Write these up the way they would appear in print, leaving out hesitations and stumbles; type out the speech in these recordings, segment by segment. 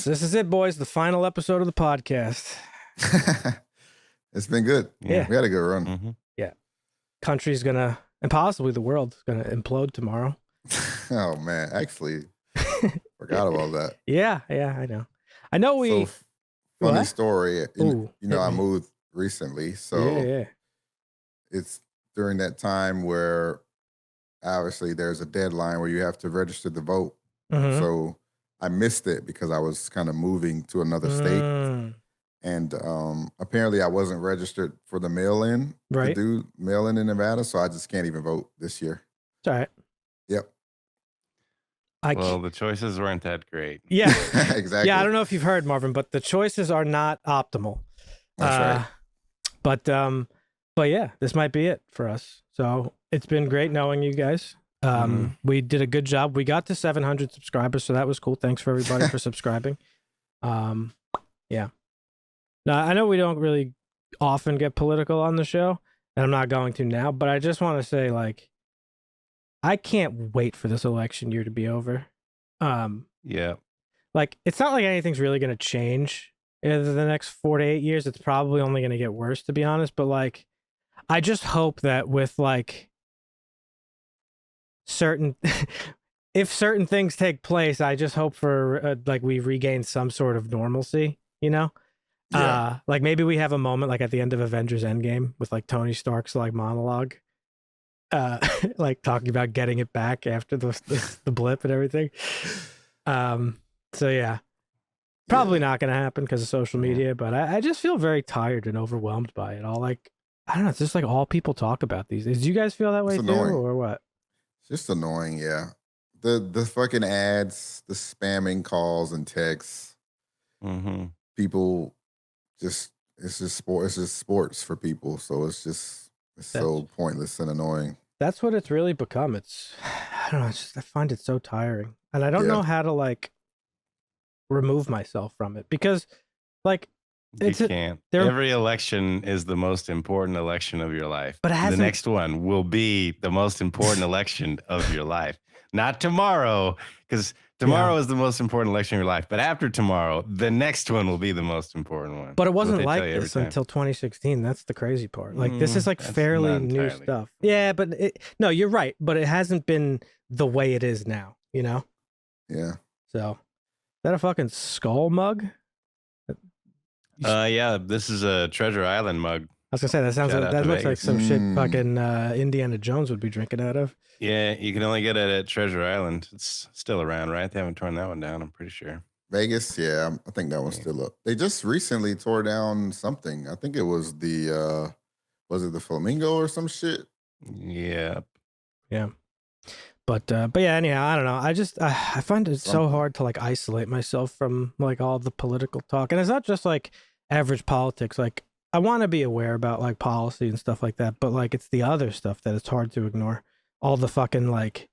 This is it, boys. The final episode of the podcast. It's been good. Yeah. We had a good run. Mm-hmm. Yeah. Country's gonna, and possibly the world's gonna implode tomorrow. Oh man, actually, forgot about that. Yeah, I know. I know we. So, funny What? story. Ooh, I hit me. moved recently, so Yeah. it's during that time where obviously there's a deadline where you have to register to vote. Mhm. So I missed it because I was kind of moving to another state. Mm, And apparently I wasn't registered for the mail-in to Right. do mail-in in Nevada, so I just can't even vote this year. It's all right. Yep. Well, the choices weren't that great. Yeah. Exactly. Yeah, I don't know if you've heard, Marvin, but the choices are not optimal. That's right. But yeah, this might be it for us. So it's been great knowing you guys. We did a good job. We got to 700 subscribers, so that was cool. Thanks for everybody for subscribing. Yeah. Now, I know we don't really often get political on the show, and I'm not going to now, but I just want to say, like, I can't wait for this election year to be over. Yeah. Like, it's not like anything's really going to change in the next 4 to 8 years. It's probably only going to get worse, to be honest. But, like, I just hope that with, like, if certain things take place, I just hope for, like, we regain some sort of normalcy, you know? Yeah. Like, maybe we have a moment, like, at the end of Avengers Endgame with, like, Tony Stark's, like, monologue. Like, talking about getting it back after the blip and everything. So yeah, probably not going to happen because of social media, but I just feel very tired and overwhelmed by it all. Like, I don't know, it's just like all people talk about these days. Do you guys feel that way It's too, annoying. or what? It's just annoying, yeah. The fucking ads, the spamming calls and texts. Mm-hmm. People it's just sports for people, so it's so pointless and annoying. That's what it's really become. I don't know, I find it so tiring. And I don't know how to, like, remove myself from it because, like, You can't. Every election is the most important election of your life. But the next one will be the most important election of your life. Not tomorrow, because tomorrow is the most important election of your life. But after tomorrow, the next one will be the most important one. But it wasn't like this until 2016. That's the crazy part. Like, this is, like, fairly new stuff. Yeah, but no, you're right. But it hasn't been the way it is now, you know? Yeah. So, is that a fucking skull mug? Yeah, this is a Treasure Island mug. I was gonna say that looks like some shit fucking Indiana Jones would be drinking out of. Yeah, you can only get it at Treasure Island. It's still around, right? They haven't torn that one down, I'm pretty sure. Vegas, yeah, I think that one's still up. They just recently tore down something. I think it was was it the Flamingo or some shit? Yeah. Yeah. But yeah, anyhow, I don't know. I find it so hard to, like, isolate myself from, like, all the political talk. And it's not just, like, average politics. Like, I want to be aware about, like, policy and stuff like that, but, like, it's the other stuff that it's hard to ignore. All the fucking, like,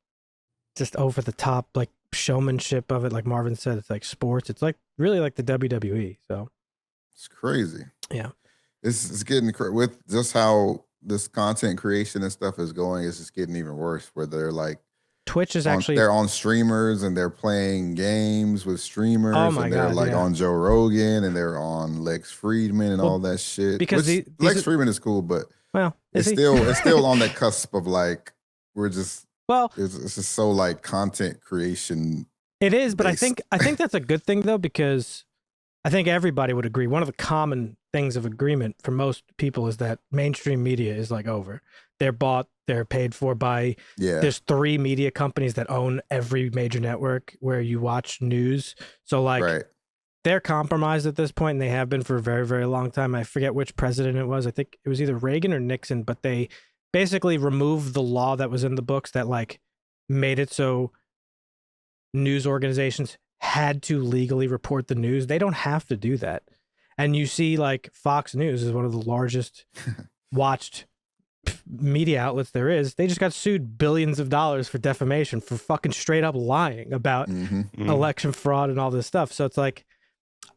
just over the top, like, showmanship of it. Like Marvin said, it's like sports. It's like really like the WWE. So it's crazy. Yeah. It's getting with just how this content creation and stuff is going. It's just getting even worse where they're like, Twitch is they're on streamers and they're playing games with streamers. Oh my and they're God, on Joe Rogan and they're on Lex Friedman and all that shit. Because Lex Friedman is cool, but it's still on the cusp of, like, we're just it's just so, like, content creation. It is, but I think that's a good thing though, because I think everybody would agree. One of the common things of agreement for most people is that mainstream media is, like, over. They're bought, they're paid for by, there's 3 media companies that own every major network where you watch news. So, like, they're compromised at this point, and they have been for a very, very long time. I forget which president it was. I think it was either Reagan or Nixon, but they basically removed the law that was in the books that, like, made it so news organizations had to legally report the news. They don't have to do that. And you see, like, Fox News is one of the largest watched media outlets there is. They just got sued billions of dollars for defamation for fucking straight up lying about election fraud and all this stuff. So it's like,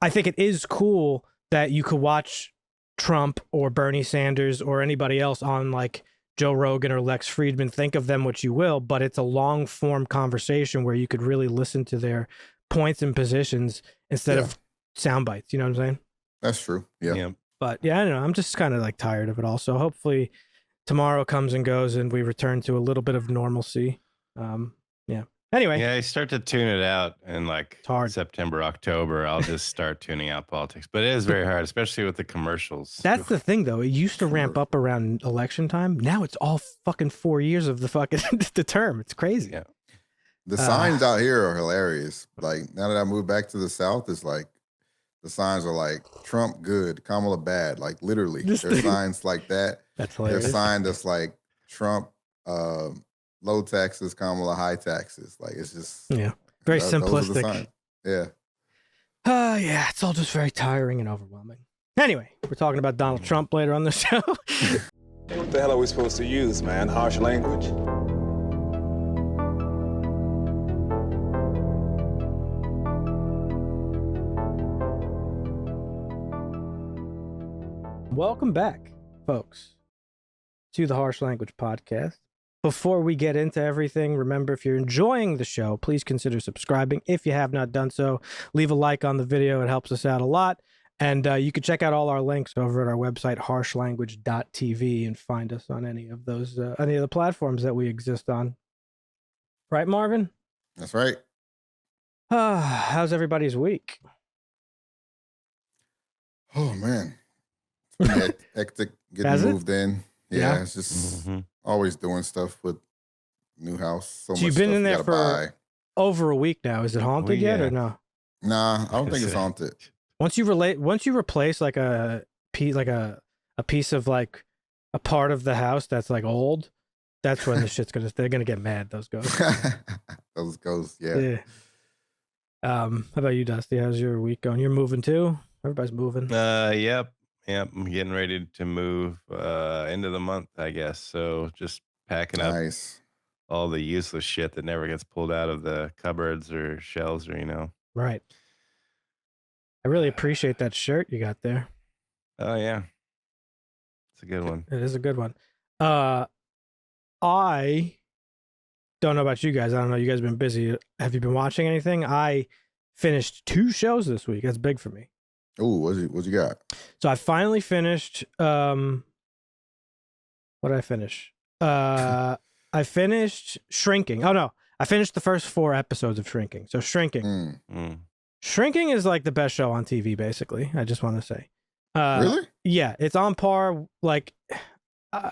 I think it is cool that you could watch Trump or Bernie Sanders or anybody else on, like, Joe Rogan or Lex Friedman. Think of them what you will, but it's a long form conversation where you could really listen to their points and positions instead of sound bites. You know what I'm saying? That's true. Yeah. But yeah, I don't know. I'm just kind of like tired of it all. So hopefully tomorrow comes and goes and we return to a little bit of normalcy. Yeah. Anyway. Yeah, I start to tune it out in like September, October. I'll just start tuning out politics. But it is very hard, especially with the commercials. That's the thing, though. It used to ramp up around election time. Now it's all fucking 4 years of the fucking the term. It's crazy. Yeah. The signs out here are hilarious. Like now that I moved back to the South, it's like the signs are like Trump good, Kamala bad. Like literally, there's signs like that. That's hilarious. There's a sign that's like Trump low taxes, Kamala high taxes. Like it's just very simplistic. Yeah. Yeah, it's all just very tiring and overwhelming. Anyway, we're talking about Donald Trump later on the show. What the hell are we supposed to use, man? Harsh language? Welcome back, folks, to the Harsh Language Podcast. Before we get into everything, remember, if you're enjoying the show, please consider subscribing. If you have not done so, leave a like on the video. It helps us out a lot. And you can check out all our links over at our website, harshlanguage.tv, and find us on any of those, any of the platforms that we exist on. Right, Marvin? That's right. How's everybody's week? Oh, man. It's pretty hectic getting moved in. Yeah, it's just always doing stuff with new house. So much you've been stuff in there for over a week now. Is it haunted yet or no? Nah, I don't think it's haunted. Once you replace like a piece of like a part of the house that's like old, that's when the shit's they're gonna get mad. Those ghosts. Those ghosts, yeah. How about you, Dusty? How's your week going? You're moving too? Everybody's moving. Yep. I'm getting ready to move end of the month, I guess. So just packing up all the useless shit that never gets pulled out of the cupboards or shelves or, Right. I really appreciate that shirt you got there. Oh, yeah. It's a good one. It is a good one. I don't know about you guys. I don't know. You guys have been busy. Have you been watching anything? I finished 2 shows this week. That's big for me. Oh, what you got? So I finally finished. What did I finish? I finished Shrinking. Oh no, I finished the first 4 episodes of Shrinking. So Shrinking. Shrinking is like the best show on TV. Basically, I just want to say. Really? Yeah, it's on par. Like, I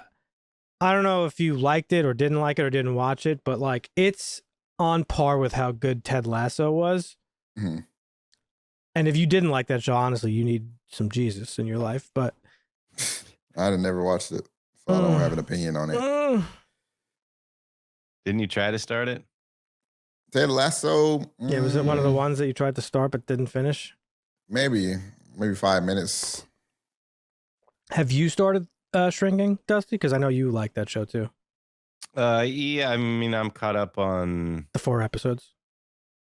don't know if you liked it or didn't like it or didn't watch it, but like it's on par with how good Ted Lasso was. Mm-hmm. And if you didn't like that show, honestly, you need some Jesus in your life. But I'd never watched it, so I don't have an opinion on it. Didn't you try to start it? Ted Lasso. Yeah, was it one of the ones that you tried to start but didn't finish? Maybe 5 minutes. Have you started Shrinking, Dusty? Because I know you like that show too. Yeah, I mean, I'm caught up on the 4 episodes.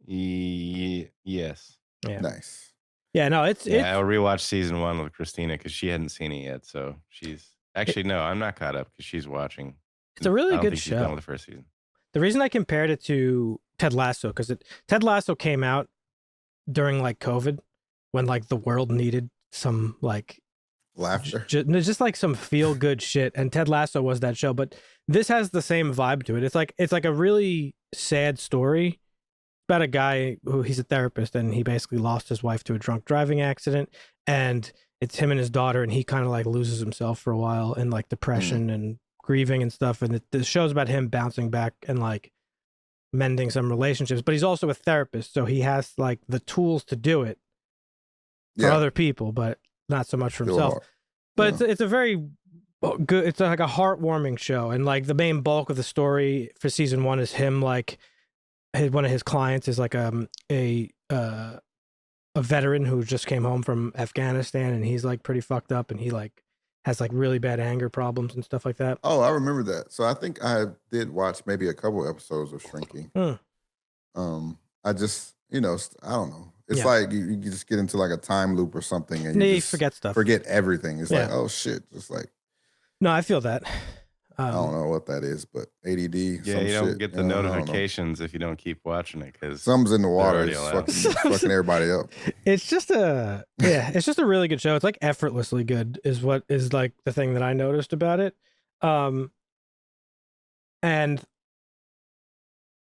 Yes. Yeah. Nice. Yeah, no, it's I'll rewatch season 1 with Christina because she hadn't seen it yet. So she's no, I'm not caught up because she's watching. It's a really good show. She's done with the first season. The reason I compared it to Ted Lasso because Ted Lasso came out during like COVID when like the world needed some like laughter, just like some feel good shit, and Ted Lasso was that show. But this has the same vibe to it. It's like a really sad story about a guy who he's a therapist and he basically lost his wife to a drunk driving accident, and it's him and his daughter, and he kind of like loses himself for a while in like depression and grieving and stuff, and the show's about him bouncing back and like mending some relationships, but he's also a therapist, so he has like the tools to do it for other people, but not so much for himself. But it's a very good, it's like a heartwarming show, and like the main bulk of the story for season 1 is him like one of his clients is like a veteran who just came home from Afghanistan, and he's like pretty fucked up, and he like has like really bad anger problems and stuff like that. Oh, I remember that. So I think I did watch maybe a couple episodes of Shrinking. I just, I don't know. It's like you just get into like a time loop or something, and you just forget stuff. Forget everything. It's like, oh shit, just like. No, I feel that. I don't know what that is, but ADD. Yeah, you don't get the notifications if you don't keep watching it because something's in the water. It's fucking everybody up. It's just a really good show. It's like effortlessly good is what is like the thing that I noticed about it. And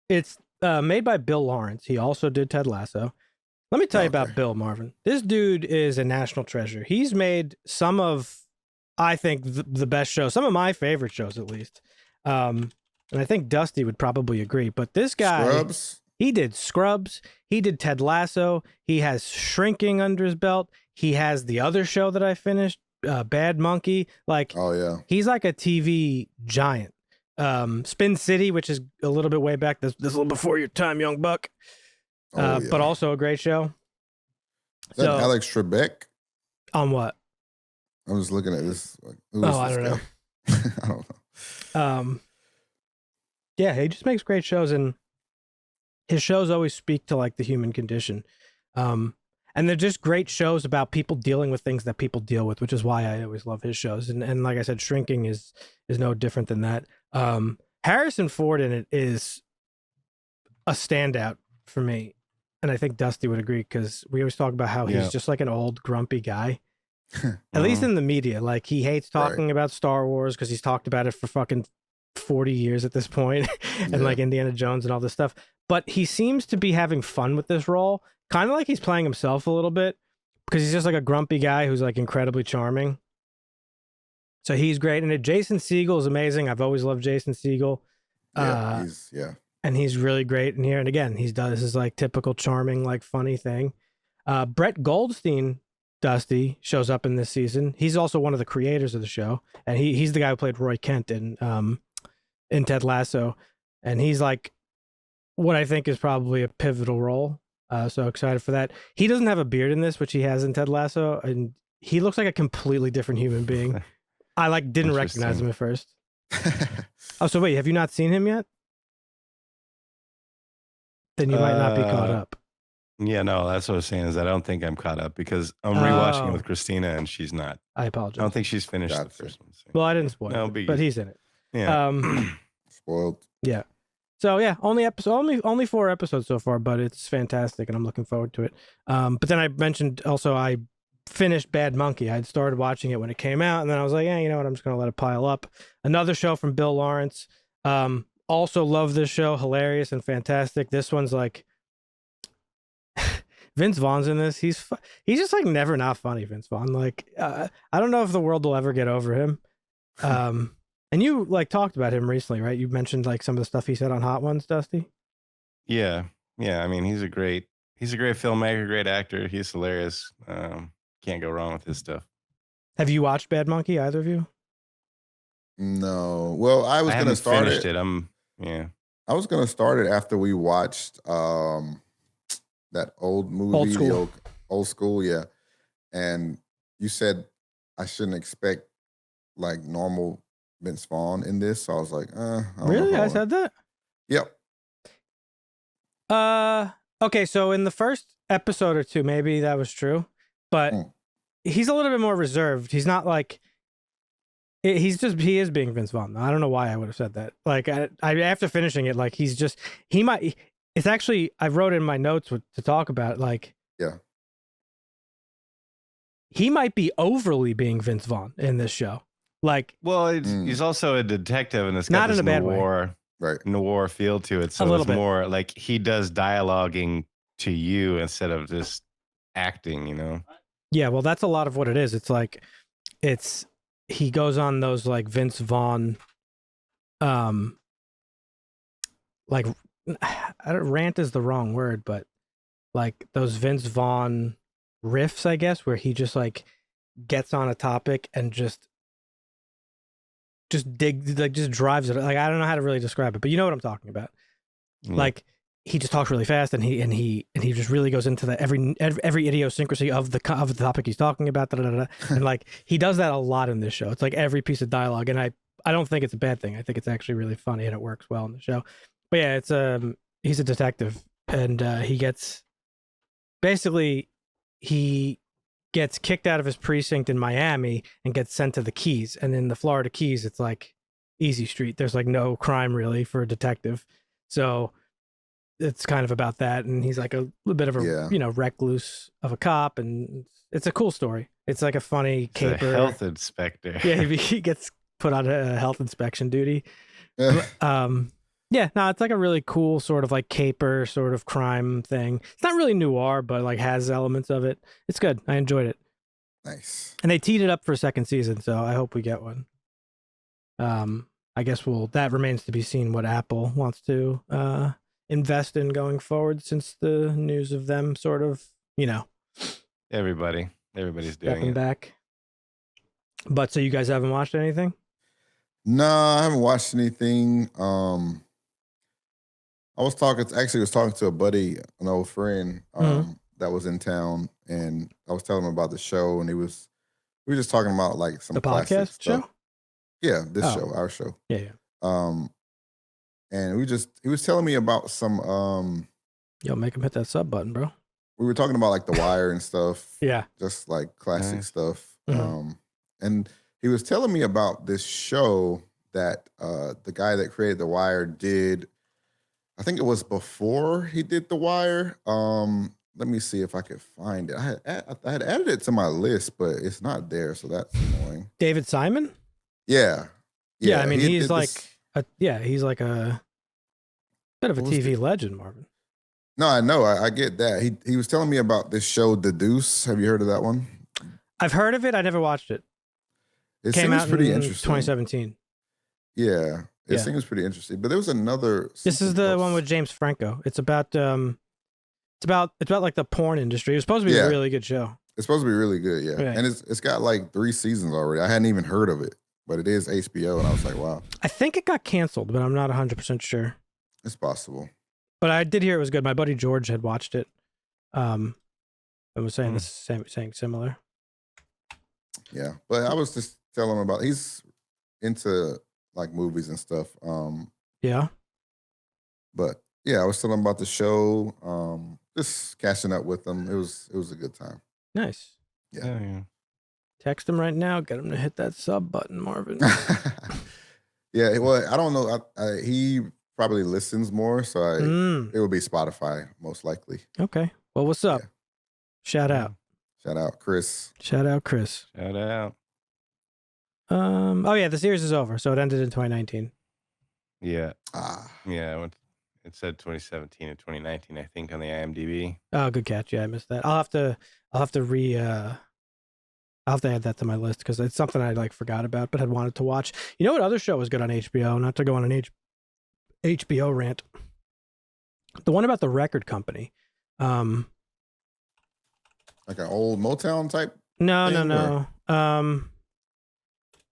it's made by Bill Lawrence. He also did Ted Lasso. Let me tell you about Bill, Marvin. This dude is a national treasure. He's made some of, I think, the best shows, some of my favorite shows at least. And I think Dusty would probably agree. But this guy, Scrubs? He did Scrubs. He did Ted Lasso. He has Shrinking under his belt. He has the other show that I finished, Bad Monkey. Like, oh yeah, he's like a TV giant. Spin City, which is a little bit way back. This a little before your time, young buck. Yeah. But also a great show. Is that Alex Trebek? On what? I'm just looking at this. Like, I don't know. I don't know. Yeah, he just makes great shows, and his shows always speak to like the human condition. And they're just great shows about people dealing with things that people deal with, which is why I always love his shows. And like I said, Shrinking is no different than that. Harrison Ford in it is a standout for me. And I think Dusty would agree because we always talk about how he's just like an old grumpy guy. At least in the media. Like he hates talking about Star Wars because he's talked about it for fucking 40 years at this point. And like Indiana Jones and all this stuff. But he seems to be having fun with this role. Kind of like he's playing himself a little bit because he's just like a grumpy guy who's like incredibly charming. So he's great. And Jason Segel is amazing. I've always loved Jason Segel. And he's really great in here. And again, this is like typical charming, like funny thing. Brett Goldstein, Dusty, shows up in this season. He's also one of the creators of the show. And he's the guy who played Roy Kent in Ted Lasso. And he's like what I think is probably a pivotal role. So excited for that. He doesn't have a beard in this, which he has in Ted Lasso. And he looks like a completely different human being. I didn't recognize him at first. Oh, so wait, have you not seen him yet? Then you might not be caught up. Yeah, no, that's what I was saying is I don't think I'm caught up because I'm rewatching it with Christina and she's not. I apologize. I don't think she's finished the first one. So. Well, I didn't spoil it, but he's in it. Yeah. Spoiled. Yeah. So yeah, only 4 episodes so far, but it's fantastic and I'm looking forward to it. But then I mentioned also I finished Bad Monkey. I'd started watching it when it came out and then I was like, yeah, you know what? I'm just going to let it pile up. Another show from Bill Lawrence. Also love this show. Hilarious and fantastic. This one's like Vince Vaughn's in this. He's just like never not funny, Vince Vaughn. Like, I don't know if the world will ever get over him. And you like talked about him recently, right? You mentioned like some of the stuff he said on Hot Ones, Dusty. Yeah. I mean, he's a great filmmaker, great actor. He's hilarious. Can't go wrong with his stuff. Have you watched Bad Monkey, either of you? No. Well, I was going to start it. I was going to start it after we watched that old movie, old school, yeah. And you said I shouldn't expect like normal Vince Vaughn in this, so I was like, really? I said that? Yep. Okay, so in the first episode or two, maybe that was true, but he's a little bit more reserved. He's not like he is being Vince Vaughn. I don't know why I would have said that. Like I after finishing it, like it's actually, I wrote in my notes to talk about it, like he might be overly being Vince Vaughn in this show. Like, well, he's also a detective, and it's not got this in a bad way. Noir feel to it. So it's more like he does dialoguing to you instead of just acting, you know? Yeah, well, that's a lot of what it is. It's like, he goes on those like Vince Vaughn, like, rant is the wrong word, but like those Vince Vaughn riffs, I guess, where he just like gets on a topic and just drives it. Like, I don't know how to really describe it, but you know what I'm talking about. Like, he just talks really fast and he just really goes into the every idiosyncrasy of the topic he's talking about. And like, he does that a lot in this show. It's like every piece of dialogue. And I don't think it's a bad thing. I think it's actually really funny and it works well in the show. But yeah, it's he's a detective and he gets kicked out of his precinct in Miami and gets sent to the Keys. And in the Florida Keys, it's like easy street. There's like no crime really for a detective. So it's kind of about that. And he's like a little bit of a, recluse of a cop. And it's a cool story. It's like a funny caper. A health inspector. Yeah, he gets put on a health inspection duty. But, it's like a really cool sort of like caper sort of crime thing. It's not really noir, but like has elements of it. It's good. I enjoyed it. Nice. And they teed it up for a second season, so I hope we get one. I guess that remains to be seen what Apple wants to invest in going forward, since the news of them sort of, everybody's doing it back. But so you guys haven't watched anything? No, I haven't watched anything. I was talking to a buddy, an old friend, that was in town, and I was telling him about the show, and we were just talking about like some the podcast stuff. Show. Yeah, this show, our show. Yeah. And he was telling me about some. Yo, make him hit that sub button, bro. We were talking about like The Wire and stuff. Yeah, just like classic stuff. Mm-hmm. And he was telling me about this show that the guy that created The Wire did. I think it was before he did The Wire. Let me see if I could find it. I had added it to my list, but it's not there, so that's annoying. David Simon? Yeah. I mean, he's like he's like a bit of a TV legend, Marvin. No, I know. I get that. He was telling me about this show, The Deuce. Have you heard of that one? I've heard of it. I never watched it. It came seems out pretty in interesting. 2017. Yeah. It seems pretty interesting. But there was another. This is the one with James Franco. It's about like the porn industry. It was supposed to be a really good show. It's supposed to be really good, yeah. Right. And it's got like 3 seasons already. I hadn't even heard of it, but it is HBO, and I was like, wow. I think it got canceled, but I'm not 100% sure. It's possible. But I did hear it was good. My buddy George had watched it. And was saying saying similar. Yeah, but I was just telling him about. He's into like movies and stuff. Yeah. But yeah, I was telling him about the show. Just catching up with him. It was a good time. Nice. Yeah. Text him right now. Get him to hit that sub button, Marvin. Yeah. Well, I don't know. He probably listens more, so it would be Spotify most likely. Okay. Well, what's up? Yeah. Shout out, Chris. Shout out. Oh yeah, the series is over, so it ended in 2019. Yeah. Yeah. It said 2017 and 2019, I think, on the IMDb. Oh, good catch. Yeah, I missed that. I'll have to add that to my list because it's something I like forgot about but had wanted to watch. You know what other show was good on HBO? Not to go on an HBO rant. The one about the record company. Like an old Motown type? No.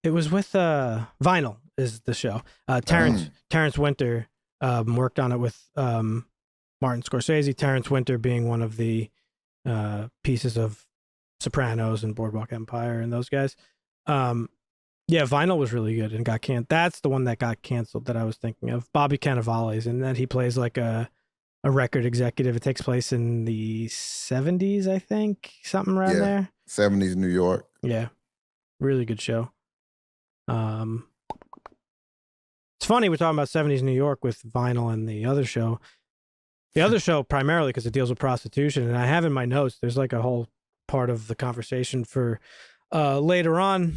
It was with Vinyl is the show. Terrence Winter worked on it with Martin Scorsese. Terrence Winter being one of the pieces of Sopranos and Boardwalk Empire and those guys. Vinyl was really good and got canceled. That's the one that got canceled that I was thinking of. Bobby Cannavale's in that. He plays like a record executive. It takes place in the 70s, I think, something around there. 70s New York. Yeah, really good show. It's funny we're talking about 70s New York with Vinyl and the other show. The other show primarily because it deals with prostitution, and I have in my notes there's like a whole part of the conversation for later on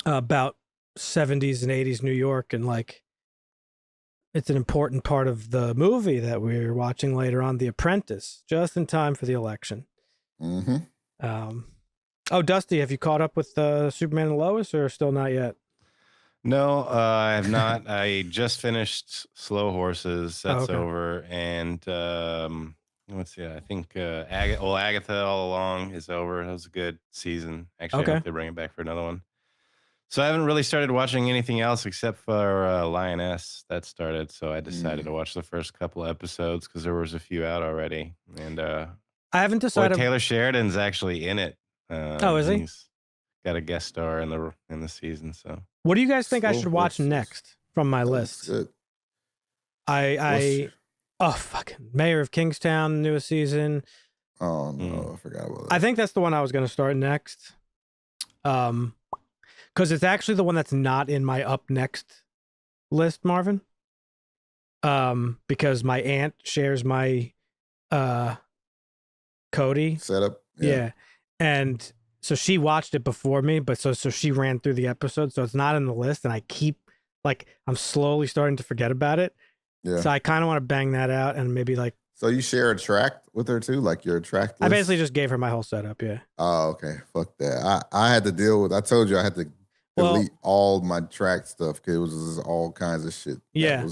about 70s and 80s New York, and like it's an important part of the movie that we're watching later on, The Apprentice, just in time for the election. Mm-hmm. Oh, Dusty, have you caught up with Superman and Lois, or still not yet? No, I have not. I just finished Slow Horses. That's over. And let's see. I think Agatha All Along is over. That was a good season. Actually, I hope they bring it back for another one. So I haven't really started watching anything else except for Lioness. That started. So I decided to watch the first couple episodes because there was a few out already. And I haven't decided. Taylor Sheridan's actually in it. Is he? He's got a guest star in the season. So what do you guys think I should watch next from my list? Good. Fucking Mayor of Kingstown, the newest season. Oh no, I forgot about that. I think that's the one I was going to start next. Because because it's actually the one that's not in my up next list, Marvin. Because my aunt shares my Cody setup. Yeah. And so she watched it before me, but so she ran through the episode, so it's not in the list, and I keep I'm slowly starting to forget about it. Yeah. So I kind of want to bang that out and maybe like. So you share a track with her too, like your track list? I basically just gave her my whole setup. Yeah. Oh, okay. Fuck that. I had to deal with. I told you I had to delete all my track stuff because it was just all kinds of shit. Yeah.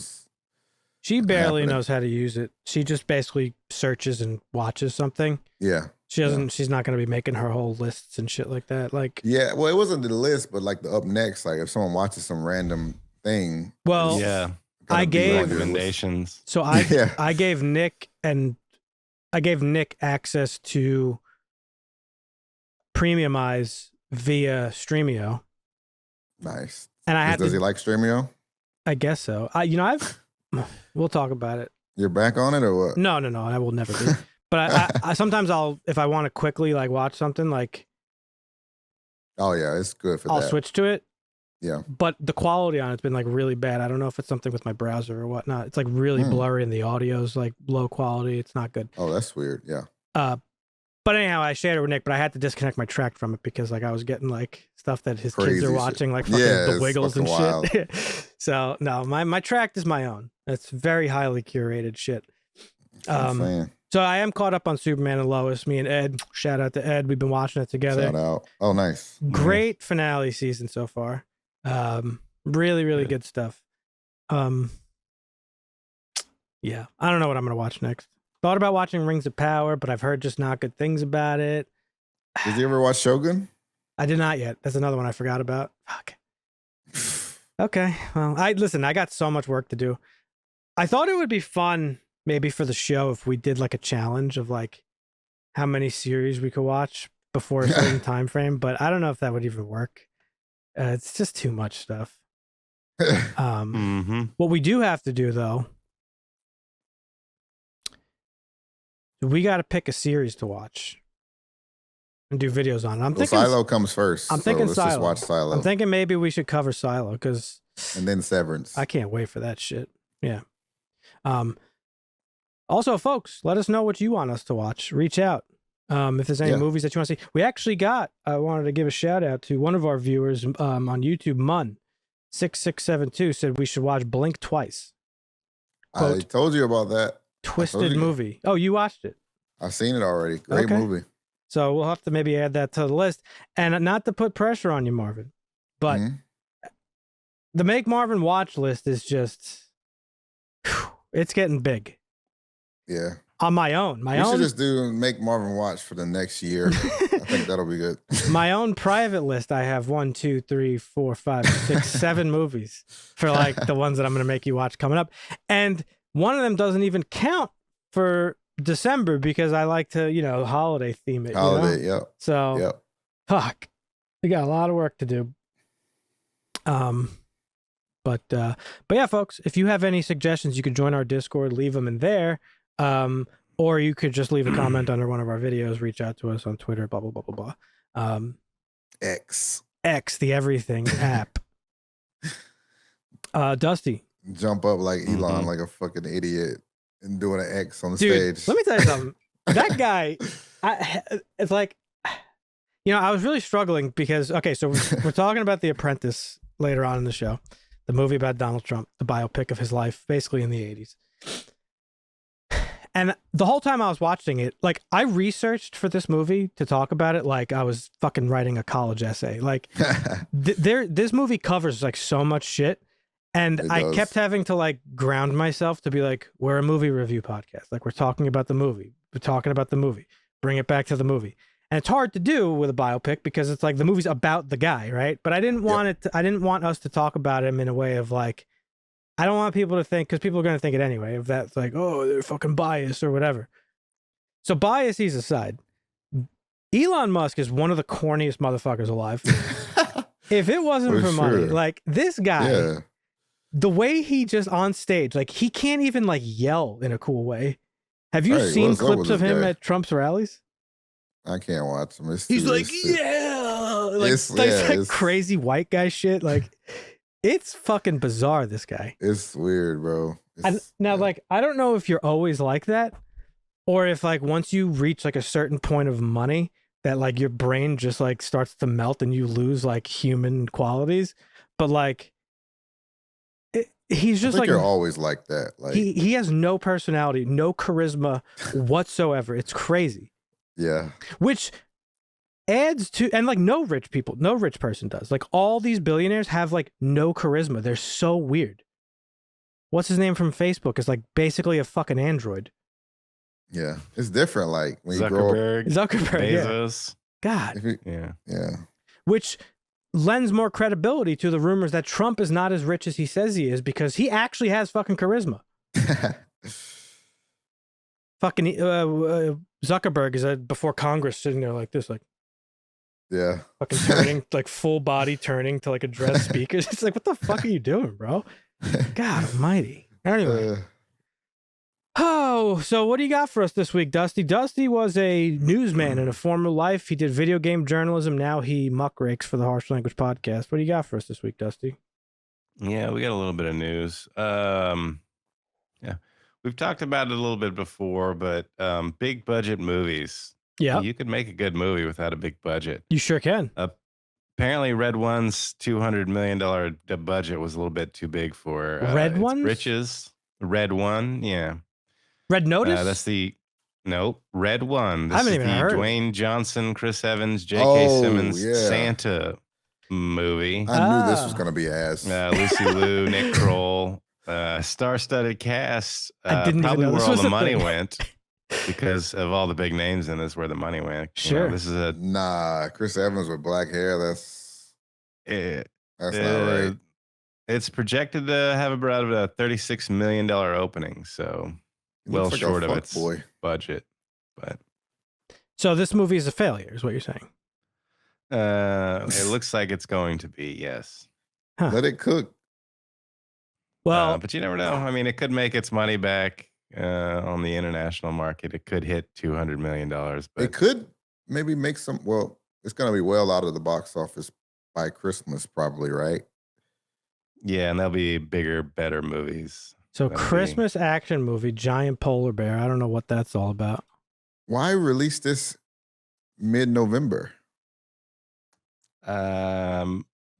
She barely knows how to use it. She just basically searches and watches something. Yeah. She doesn't. She's not going to be making her whole lists and shit like that. Like. Yeah. Well, it wasn't the list, but like the up next, like if someone watches some random thing. Well. Yeah. I gave recommendations. So I gave Nick access to Premiumize via Streamio. Nice. And does he like Streamio? I guess so. We'll talk about it. You're back on it or what? No. I will never be. But I sometimes if I want to quickly like watch something like. Oh yeah, it's good for that. I'll switch to it. Yeah. But the quality on it's been like really bad. I don't know if it's something with my browser or whatnot. It's like really blurry and the audio's like low quality. It's not good. Oh, that's weird. Yeah. But anyhow, I shared it with Nick, but I had to disconnect my track from it because like I was getting like stuff that his kids are watching, like fucking the Wiggles and wild. shit. So no, my track is my own. It's very highly curated shit. So I am caught up on Superman and Lois. Me and Ed, shout out to Ed. We've been watching it together. Shout out. Oh, nice. Great finale season so far. Really good stuff. Yeah, I don't know what I'm gonna watch next. Thought about watching Rings of Power, but I've heard just not good things about it. Did you ever watch Shogun? I did not yet. That's another one I forgot about. Fuck. Okay, well, I got so much work to do. I thought it would be fun maybe for the show if we did like a challenge of like how many series we could watch before a certain time frame, but I don't know if that would even work. It's just too much stuff. What we do have to do though, we got to pick a series to watch and do videos on it. I'm thinking Silo comes first. I'm thinking let's Silo. just watch Silo. I'm thinking maybe we should cover Silo and then Severance. I can't wait for that shit. Yeah. Also, folks, let us know what you want us to watch. Reach out. If there's any movies that you want to see. We actually I wanted to give a shout out to one of our viewers on YouTube, Mun6672, said we should watch Blink Twice. Quote, I told you about that. Twisted movie. Oh, you watched it? I've seen it already. Great movie. So we'll have to maybe add that to the list. And not to put pressure on you, Marvin, but the Make Marvin watch list is just, it's getting big. Yeah. On my own. We should just Make Marvin watch for the next year. I think that'll be good. My own private list, I have 1, 2, 3, 4, 5, 6, 7 movies for like the ones that I'm going to make you watch coming up. And one of them doesn't even count for December because I like to, holiday theme it. Holiday, yep. So, fuck. We got a lot of work to do. But yeah, folks, if you have any suggestions, you could join our Discord, leave them in there. Or you could just leave a comment under one of our videos, reach out to us on Twitter, blah, blah, blah, blah, blah. X, the everything app. Dusty. Jump up like Elon, like a fucking idiot, and doing an X on the stage. Let me tell you something. That guy, it's like, I was really struggling because, so we're talking about The Apprentice later on in the show, the movie about Donald Trump, the biopic of his life, basically in the 80s. And the whole time I was watching it, like, I researched for this movie to talk about it like I was fucking writing a college essay. Like, this movie covers, like, so much shit. And I kept having to, like, ground myself to be like, we're a movie review podcast. Like, we're talking about the movie. We're talking about the movie. Bring it back to the movie. And it's hard to do with a biopic because it's like the movie's about the guy, right? But I didn't want I didn't want us to talk about him in a way of, like, I don't want people to think, because people are going to think it anyway, if that's like, oh, they're fucking biased or whatever. So biases aside, Elon Musk is one of the corniest motherfuckers alive. If it wasn't for money, like, this guy, the way he just on stage, like, he can't even, like, yell in a cool way. Have you seen clips of him at Trump's rallies? I can't watch him. He's like, yeah, like it's crazy white guy shit. Like, it's fucking bizarre. This guy. It's weird, bro. And now, like, I don't know if you're always like that, or if like once you reach like a certain point of money, that like your brain just like starts to melt and you lose like human qualities. But like, he's just like you're always like that. Like he has no personality, no charisma whatsoever. It's crazy. Yeah. Which adds to, and like no rich person does. Like all these billionaires have like no charisma. They're so weird. What's his name from Facebook is like basically a fucking android. Yeah, it's different. Like when you Zuckerberg, Bezos. Yeah. God. Yeah. Which lends more credibility to the rumors that Trump is not as rich as he says he is, because he actually has fucking charisma. Fucking Zuckerberg is before Congress sitting there like this, like, yeah, fucking turning, like full body turning to like address speakers. It's like, what the fuck are you doing, bro? God almighty. Anyway. Oh, so what do you got for us this week, Dusty? Dusty was a newsman in a former life. He did video game journalism. Now he muckrakes for the Harsh Language Podcast. What do you got for us this week, Dusty? Yeah, we got a little bit of news. Yeah, we've talked about it a little bit before, but big budget movies. Yeah, you could make a good movie without a big budget. You sure can. Apparently, Red One's $200 million budget was a little bit too big for Red One's riches. Red One, yeah. Red Notice? That's the Red One. I haven't even heard. Dwayne Johnson, Chris Evans, J.K. Simmons Santa movie. I knew this was gonna be ass. Lucy Liu, Nick Kroll, star-studded cast. I didn't probably even know where this all was the a money thing. went, because of all the big names in this, where the money went. Sure. This is Chris Evans with black hair. That's not right. It's projected to have about a $36 million opening, so well like short of its budget. But so this movie is a failure, is what you're saying? It looks like it's going to be, yes. Huh. Let it cook. Well, but you never know. I mean, it could make its money back on the international market. It could hit $200 million. But it could maybe make some. Well, it's going to be well out of the box office by Christmas, probably, right? Yeah, and there'll be bigger, better movies. So Christmas action movie, Giant Polar Bear. I don't know what that's all about. Why release this mid-November?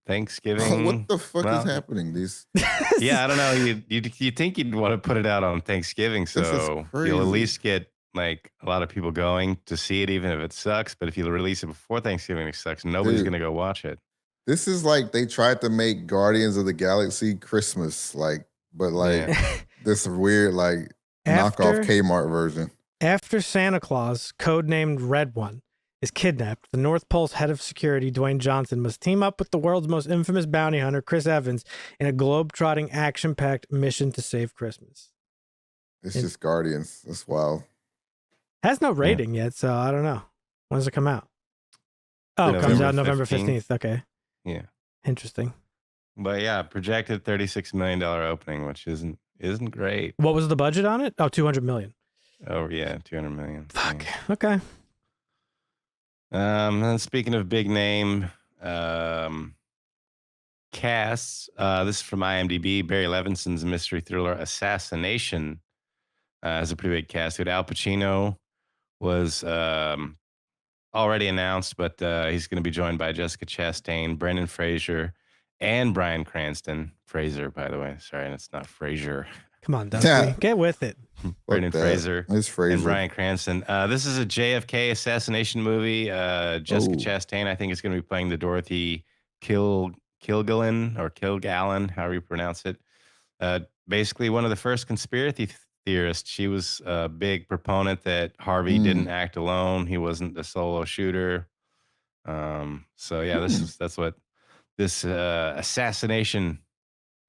Thanksgiving. What the fuck is happening? Yeah, I don't know. You think you'd want to put it out on Thanksgiving, so you'll at least get like a lot of people going to see it, even if it sucks. But if you release it before Thanksgiving, it sucks. Nobody's gonna go watch it. This is like they tried to make Guardians of the Galaxy Christmas, this weird knockoff Kmart version. After Santa Claus, codenamed Red One, is kidnapped, the North Pole's head of security, Dwayne Johnson, must team up with the world's most infamous bounty hunter, Chris Evans, in a globe-trotting, action-packed mission to save Christmas. It's just Guardians. That's wild. Has no rating yet, so I don't know. When does it come out? Oh, it comes out November 15th. Okay. Yeah. Interesting. But yeah, projected $36 million opening, which isn't great. What was the budget on it? Oh, $200 million. Oh yeah, $200 million. Fuck. Yeah. Okay. And speaking of big name casts, this is from IMDb. Barry Levinson's mystery thriller Assassination has a pretty big cast. Al Pacino was already announced, but he's going to be joined by Jessica Chastain, Brendan Fraser, and Bryan Cranston. Fraser, by the way. Sorry, it's not Fraser. Come on, Dusty. Get with it. Brendan Fraser. It's Fraser. And Bryan Cranston. This is a JFK assassination movie. Jessica Chastain, I think, is going to be playing the Dorothy Kilgallen, however you pronounce it. Basically, one of the first conspiracy theorists. She was a big proponent that Harvey didn't act alone. He wasn't the solo shooter. So yeah, that's what this assassination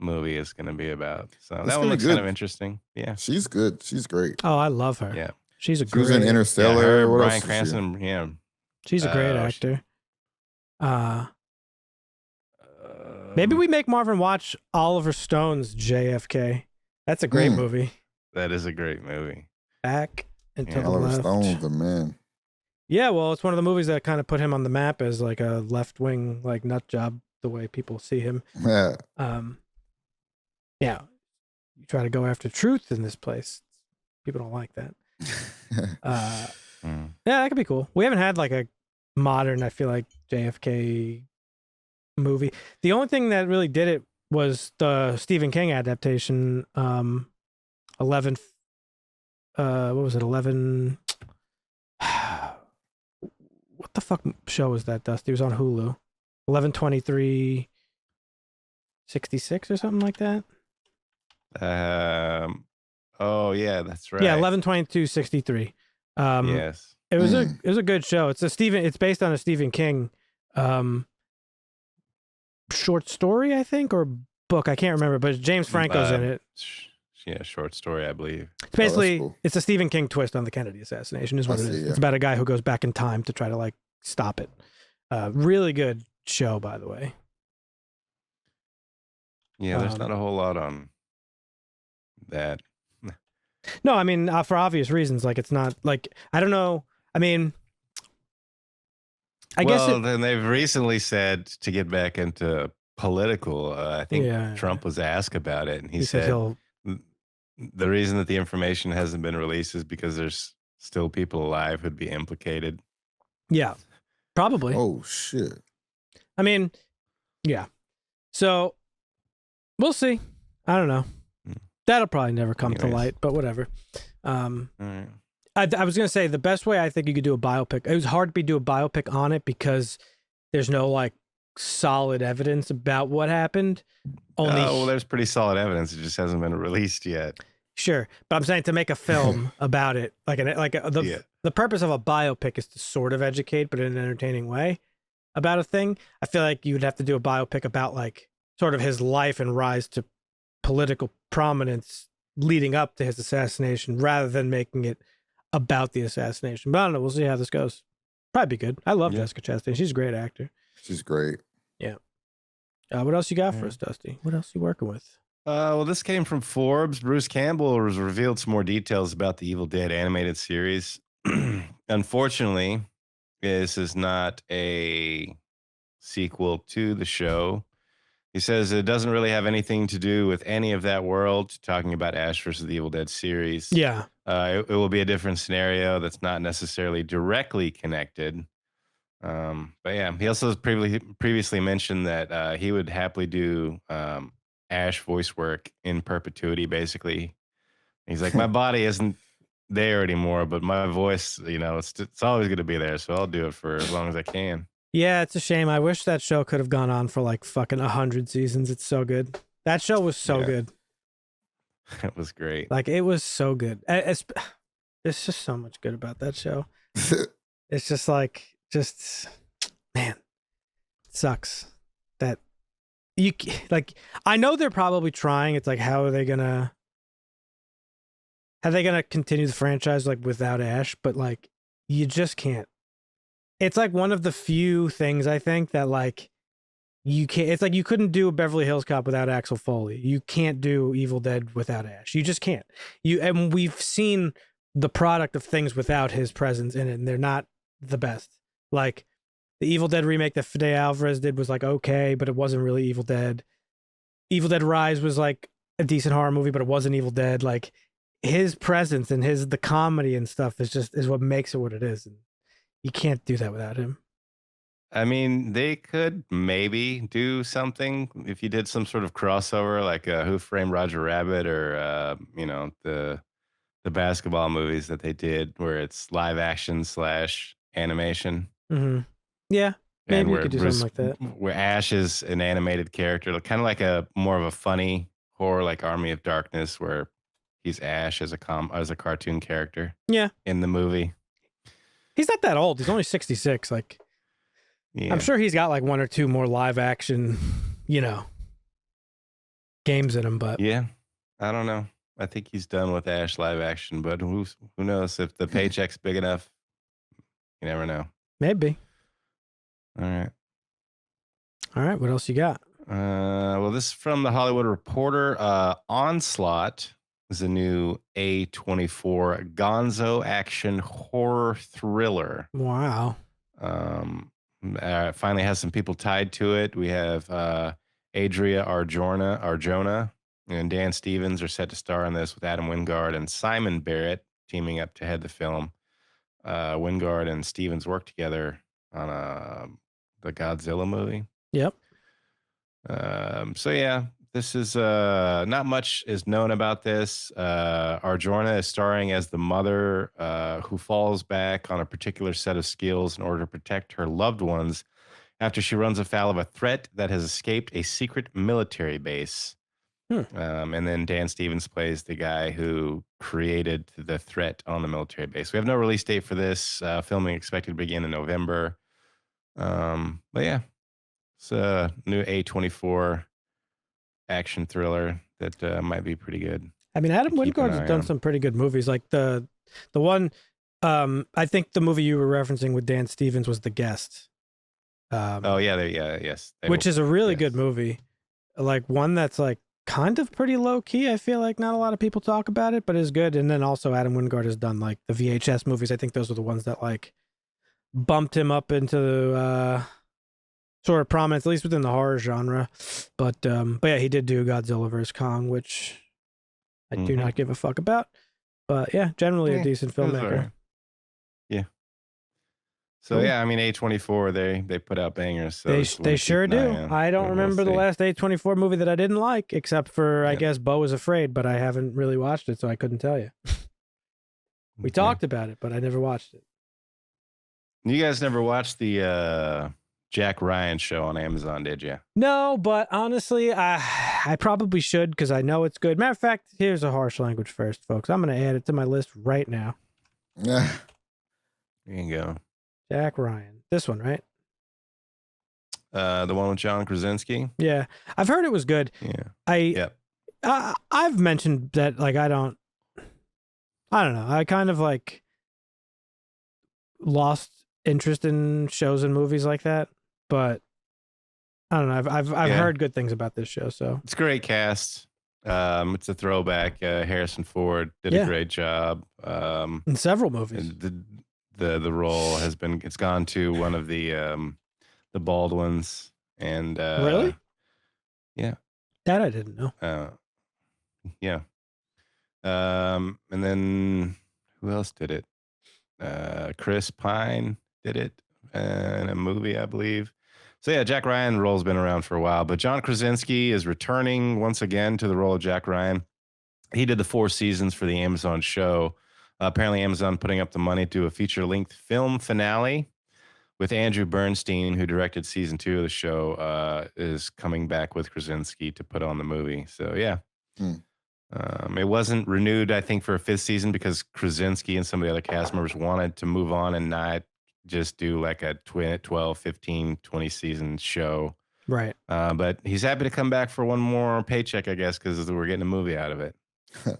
movie is going to be about. So that one looks kind of interesting. Yeah, she's good. She's great. Oh, I love her. Yeah, she was in Interstellar. Yeah, Bryan Cranston. Yeah, she's a great actor. Maybe we make Marvin watch Oliver Stone's JFK. That's a great movie. That is a great movie. Back and to the Oliver left. Stone's the man. Yeah, well, it's one of the movies that kind of put him on the map as like a left-wing like nut job, the way people see him. Yeah. Yeah, you try to go after truth in this place. People don't like that. Yeah, that could be cool. We haven't had like a modern, I feel like, JFK movie. The only thing that really did it was the Stephen King adaptation, 11. What was it? 11. What the fuck show was that, Dusty? It was on Hulu. 11/23/66 or something like that. Oh yeah, that's right. Yeah, 11/22/63. Yes. It was a good show. It's based on a Stephen King short story, I think, or book. I can't remember, but James Franco's in it. Yeah, short story, I believe. It's basically it's a Stephen King twist on the Kennedy assassination is what it is. Yeah. It's about a guy who goes back in time to try to like stop it. Really good show, by the way. Yeah, there's not a whole lot on that. No, I mean, for obvious reasons. Like, it's not like, I don't know. I mean, I guess. Then they've recently said, to get back into political, I think Trump was asked about it, and he said the reason that the information hasn't been released is because there's still people alive who'd be implicated. Yeah, probably. Oh, shit. I mean, yeah. So, we'll see. I don't know. That'll probably never come to light, but whatever. Right. I was going to say, the best way I think you could do a biopic, it was hard to do a biopic on it because there's no like solid evidence about what happened. There's pretty solid evidence. It just hasn't been released yet. Sure. But I'm saying to make a film about it, the purpose of a biopic is to sort of educate, but in an entertaining way about a thing. I feel like you would have to do a biopic about like sort of his life and rise to political prominence leading up to his assassination rather than making it about the assassination. But I don't know. We'll see how this goes. Probably be good. I love Jessica Chastain. She's a great actor. She's great. Yeah. What else you got for us, Dusty? What else are you working with? Well, this came from Forbes. Bruce Campbell has revealed some more details about the Evil Dead animated series. Unfortunately, this is not a sequel to the show. He says it doesn't really have anything to do with any of that world, talking about Ash versus the Evil Dead series. Yeah. It will be a different scenario that's not necessarily directly connected. But yeah, he also previously mentioned that he would happily do Ash voice work in perpetuity, basically. He's like, my body isn't there anymore, but my voice, it's always going to be there. So I'll do it for as long as I can. Yeah, it's a shame. I wish that show could have gone on for like fucking 100 seasons. It's so good. That show was so good. It was great. Like, it was so good. There's just so much good about that show. It's just like, man, it sucks that I know they're probably trying. It's like, how are they gonna continue the franchise like without Ash? But like, you just can't. It's like one of the few things I think that like you can't. It's like you couldn't do a Beverly Hills Cop without Axel Foley. You can't do Evil Dead without Ash. You just can't. And we've seen the product of things without his presence in it, and they're not the best. Like the Evil Dead remake that Fede Alvarez did was like okay, but it wasn't really Evil Dead. Evil Dead Rise was like a decent horror movie, but it wasn't Evil Dead. Like his presence and the comedy and stuff is what makes it what it is. And you can't do that without him. I mean, they could maybe do something if you did some sort of crossover, like Who Framed Roger Rabbit, or the basketball movies that they did, where it's live action / animation. Mm-hmm. Yeah, maybe you could do something like that. Where Ash is an animated character, kind of like a more of a funny horror, like Army of Darkness, where he's Ash as a cartoon character. Yeah, in the movie. He's not that old. He's only 66. Like, I'm sure he's got like one or two more live action, games in him. But yeah, I don't know. I think he's done with Ash live action. But who knows if the paycheck's big enough? You never know. Maybe. All right. What else you got? Well, this is from the Hollywood Reporter. Onslaught is a new A24 gonzo action horror thriller. Wow. Finally has some people tied to it. We have Adria Arjona and Dan Stevens are set to star in this with Adam Wingard and Simon Barrett teaming up to head the film. Wingard and Stevens worked together on the Godzilla movie. Yep. So yeah, this is not much is known about this. Arjona is starring as the mother who falls back on a particular set of skills in order to protect her loved ones after she runs afoul of a threat that has escaped a secret military base. And then Dan Stevens plays the guy who created the threat on the military base. We have no release date for this. Filming expected to begin in November. But yeah, it's a new A24 action thriller that might be pretty good. I mean, Adam Wingard has done some pretty good movies. Like the one, I think the movie you were referencing with Dan Stevens was The Guest. Which is a really good movie. Like one that's like kind of pretty low key. I feel like not a lot of people talk about it, but is good. And then also Adam Wingard has done like the VHS movies. I think those are the ones that like bumped him up into sort of prominence, at least within the horror genre. But yeah, he did do Godzilla vs. Kong, which I do not give a fuck about. But yeah, generally a decent filmmaker. Yeah. So yeah, I mean A24, they put out bangers. So they sure do. I don't remember the last A24 movie that I didn't like, except for I guess Beau Was Afraid, but I haven't really watched it, so I couldn't tell you. We talked about it, but I never watched it. You guys never watched the Jack Ryan show on Amazon, did you? No, but honestly, I probably should because I know it's good. Matter of fact, here's a harsh language first, folks. I'm going to add it to my list right now. Yeah. There you go. Jack Ryan. This one, right? The one with John Krasinski? Yeah. I've heard it was good. Yeah. I've mentioned that, like, I don't know. I kind of, like, lost interest in shows and movies like that. But, I don't know. I've heard good things about this show, so. It's a great cast. It's a throwback. Harrison Ford did a great job. In several movies. The role it's gone to one of the Baldwins and really? Yeah. That I didn't know. Yeah. And then who else did it? Chris Pine did it in a movie, I believe. So yeah, Jack Ryan role's been around for a while, but John Krasinski is returning once again to the role of Jack Ryan. He did the 4 seasons for the Amazon show. Apparently Amazon putting up the money to do a feature-length film finale with Andrew Bernstein, who directed season 2 of the show, is coming back with Krasinski to put on the movie. So yeah. It wasn't renewed, I think, for a 5th season because Krasinski and some of the other cast members wanted to move on and not just do like a 12, 15, 20 season show. Right. But he's happy to come back for one more paycheck, I guess, because we're getting a movie out of it.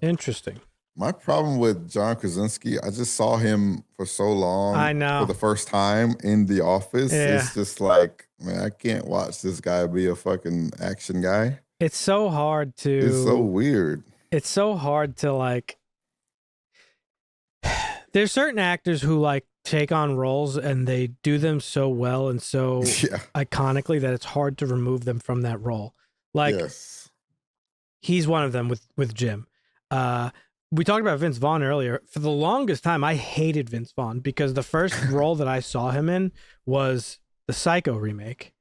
Interesting. My problem with John Krasinski, I just saw him for so long. I know. For the first time in The Office. Yeah. It's just like, man, I can't watch this guy be a fucking action guy. It's so hard to... It's so weird. It's so hard to, like... There's certain actors who, like, take on roles and they do them so well and so iconically that it's hard to remove them from that role. Like, he's one of them with Jim. We talked about Vince Vaughn earlier. For the longest time, I hated Vince Vaughn because the first role that I saw him in was the Psycho remake.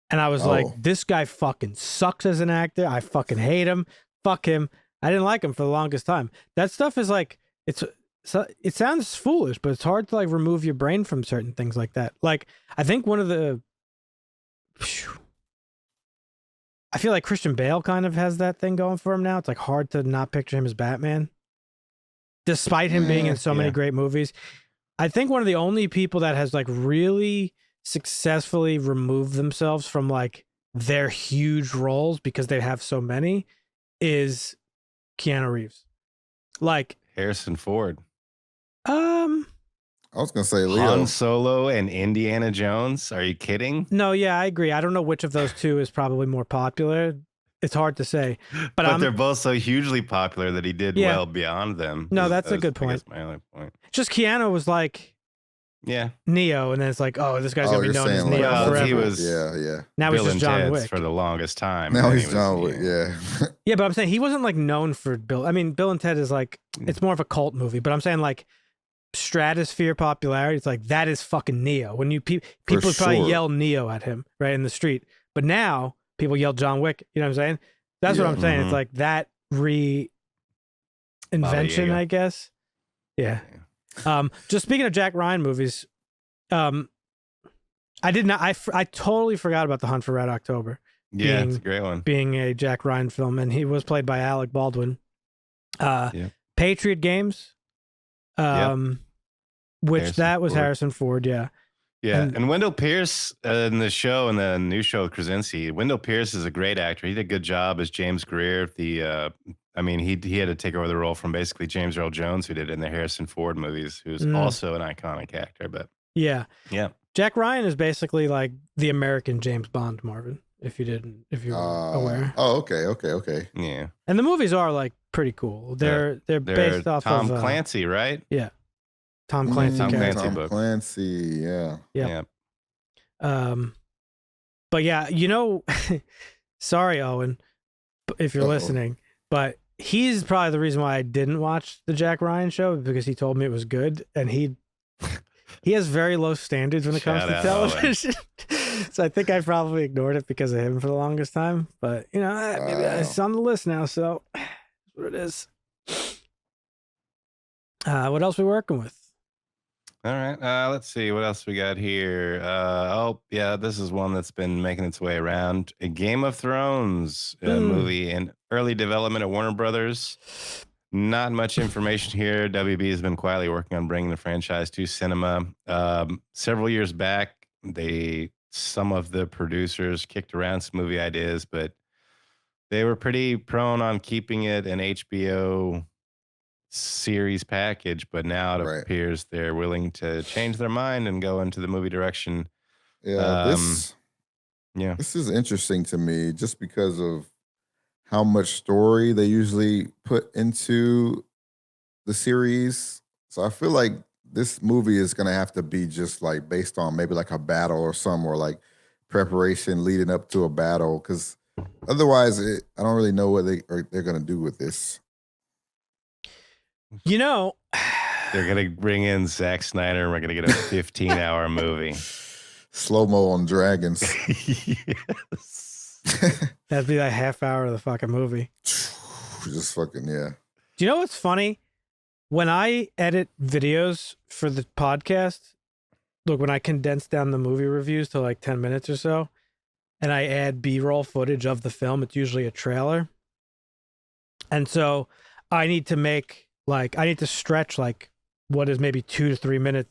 And I was like, this guy fucking sucks as an actor. I fucking hate him. Fuck him. I didn't like him for the longest time. That stuff is like, it sounds foolish, but it's hard to like remove your brain from certain things like that. Like, I think one of the... I feel like Christian Bale kind of has that thing going for him now. It's like hard to not picture him as Batman, despite him being in so many great movies. I think one of the only people that has like really successfully removed themselves from like their huge roles because they have so many is Keanu Reeves. Like Harrison Ford. I was gonna say Leo. Han Solo and Indiana Jones. Are you kidding? No, yeah, I agree. I don't know which of those two is probably more popular. it's hard to say. But they're both so hugely popular that he did well beyond them. No, that's a good point. I guess my only point. Just Keanu was like, Neo, and then it's like, oh, this guy's gonna be known as Neo forever. He was, now Bill he's just John Ted's Wick for the longest time. Now he's John Wick, yeah, but I'm saying he wasn't like known for Bill. I mean, Bill and Ted is like, it's more of a cult movie, but I'm saying like stratosphere popularity. It's like that is fucking Neo. When you people would probably yell Neo at him right in the street, but now people yell John Wick. You know what I'm saying? That's what I'm saying. It's like that reinvention, I guess. Yeah. Just speaking of Jack Ryan movies, I totally forgot about The Hunt for Red October. Yeah, it's a great one. Being a Jack Ryan film, and he was played by Alec Baldwin. Patriot Games, which that was Harrison Ford. Yeah. Yeah, and Wendell Pierce in the show, in the new show Krasinski. Wendell Pierce is a great actor. He did a good job as James Greer. He had to take over the role from basically James Earl Jones, who did it in the Harrison Ford movies, who's also an iconic actor. But yeah. Jack Ryan is basically like the American James Bond, Marvin. If you were aware. Oh, okay. Yeah. And the movies are like pretty cool. They're based off Tom of Clancy, right? Yeah. Tom Clancy. Tom Clancy, yeah. But yeah, sorry, Owen, if you're listening, but he's probably the reason why I didn't watch the Jack Ryan show, because he told me it was good, and he has very low standards when it comes to television. So I think I probably ignored it because of him for the longest time. But maybe it's on the list now, so that's what it is. What else are we working with? All right. Let's see what else we got here. This is one that's been making its way around. A Game of Thrones movie in early development at Warner Brothers. Not much information here. WB has been quietly working on bringing the franchise to cinema. Several years back, some of the producers kicked around some movie ideas, but they were pretty prone on keeping it an HBO series package, but now it appears they're willing to change their mind and go into the movie direction. This is interesting to me just because of how much story they usually put into the series. So I feel like this movie is going to have to be just like based on maybe like a battle or like preparation leading up to a battle, because otherwise I don't really know what they're going to do with this. They're going to bring in Zack Snyder and we're going to get a 15-hour movie. Slow-mo on dragons. Yes. That'd be like half hour of the fucking movie. Just fucking, yeah. Do you know what's funny? When I edit videos for the podcast, look, when I condense down the movie reviews to like 10 minutes or so, and I add B-roll footage of the film, it's usually a trailer. And so I need to stretch like what is maybe 2 to 3 minutes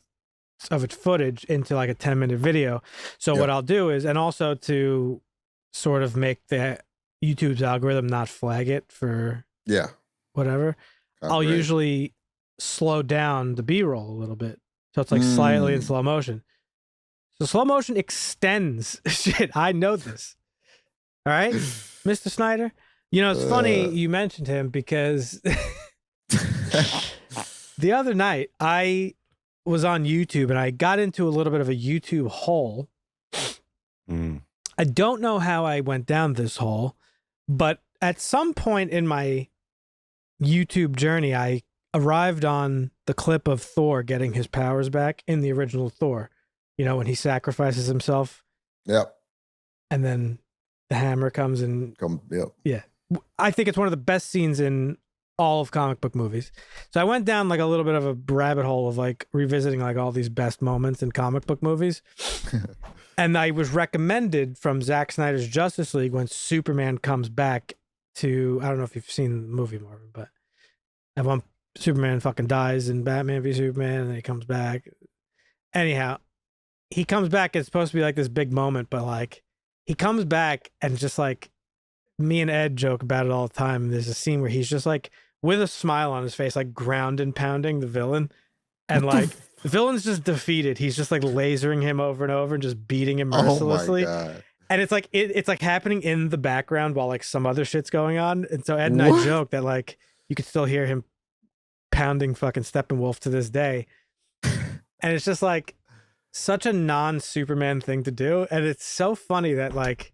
of its footage into like a 10-minute video. So what I'll do is, and also to sort of make the YouTube's algorithm not flag it for whatever, I'll usually slow down the B-roll a little bit. So it's like slightly in slow motion. So slow motion extends shit. I know this. All right, Mr. Snyder? It's funny you mentioned him because the other night I was on YouTube and I got into a little bit of a YouTube hole. I don't know how I went down this hole, but at some point in my YouTube journey, I arrived on the clip of Thor getting his powers back in the original Thor. When he sacrifices himself. Yep. And then the hammer comes and... Yeah. I think it's one of the best scenes in all of comic book movies. So I went down like a little bit of a rabbit hole of like revisiting like all these best moments in comic book movies. And I was recommended from Zack Snyder's Justice League when Superman comes back to, I don't know if you've seen the movie, Marvin, but at one Superman fucking dies in Batman v Superman and then he comes back. Anyhow, he comes back. It's supposed to be like this big moment, but like he comes back and just like me and Ed joke about it all the time. There's a scene where he's just like with a smile on his face, like ground and pounding the villain. And like the villain's just defeated. He's just like lasering him over and over and just beating him mercilessly. Oh my God. And it's like it's like happening in the background while like some other shit's going on. And so Ed and I joke that like you could still hear him pounding fucking Steppenwolf to this day. And it's just like such a non-Superman thing to do. And it's so funny that like,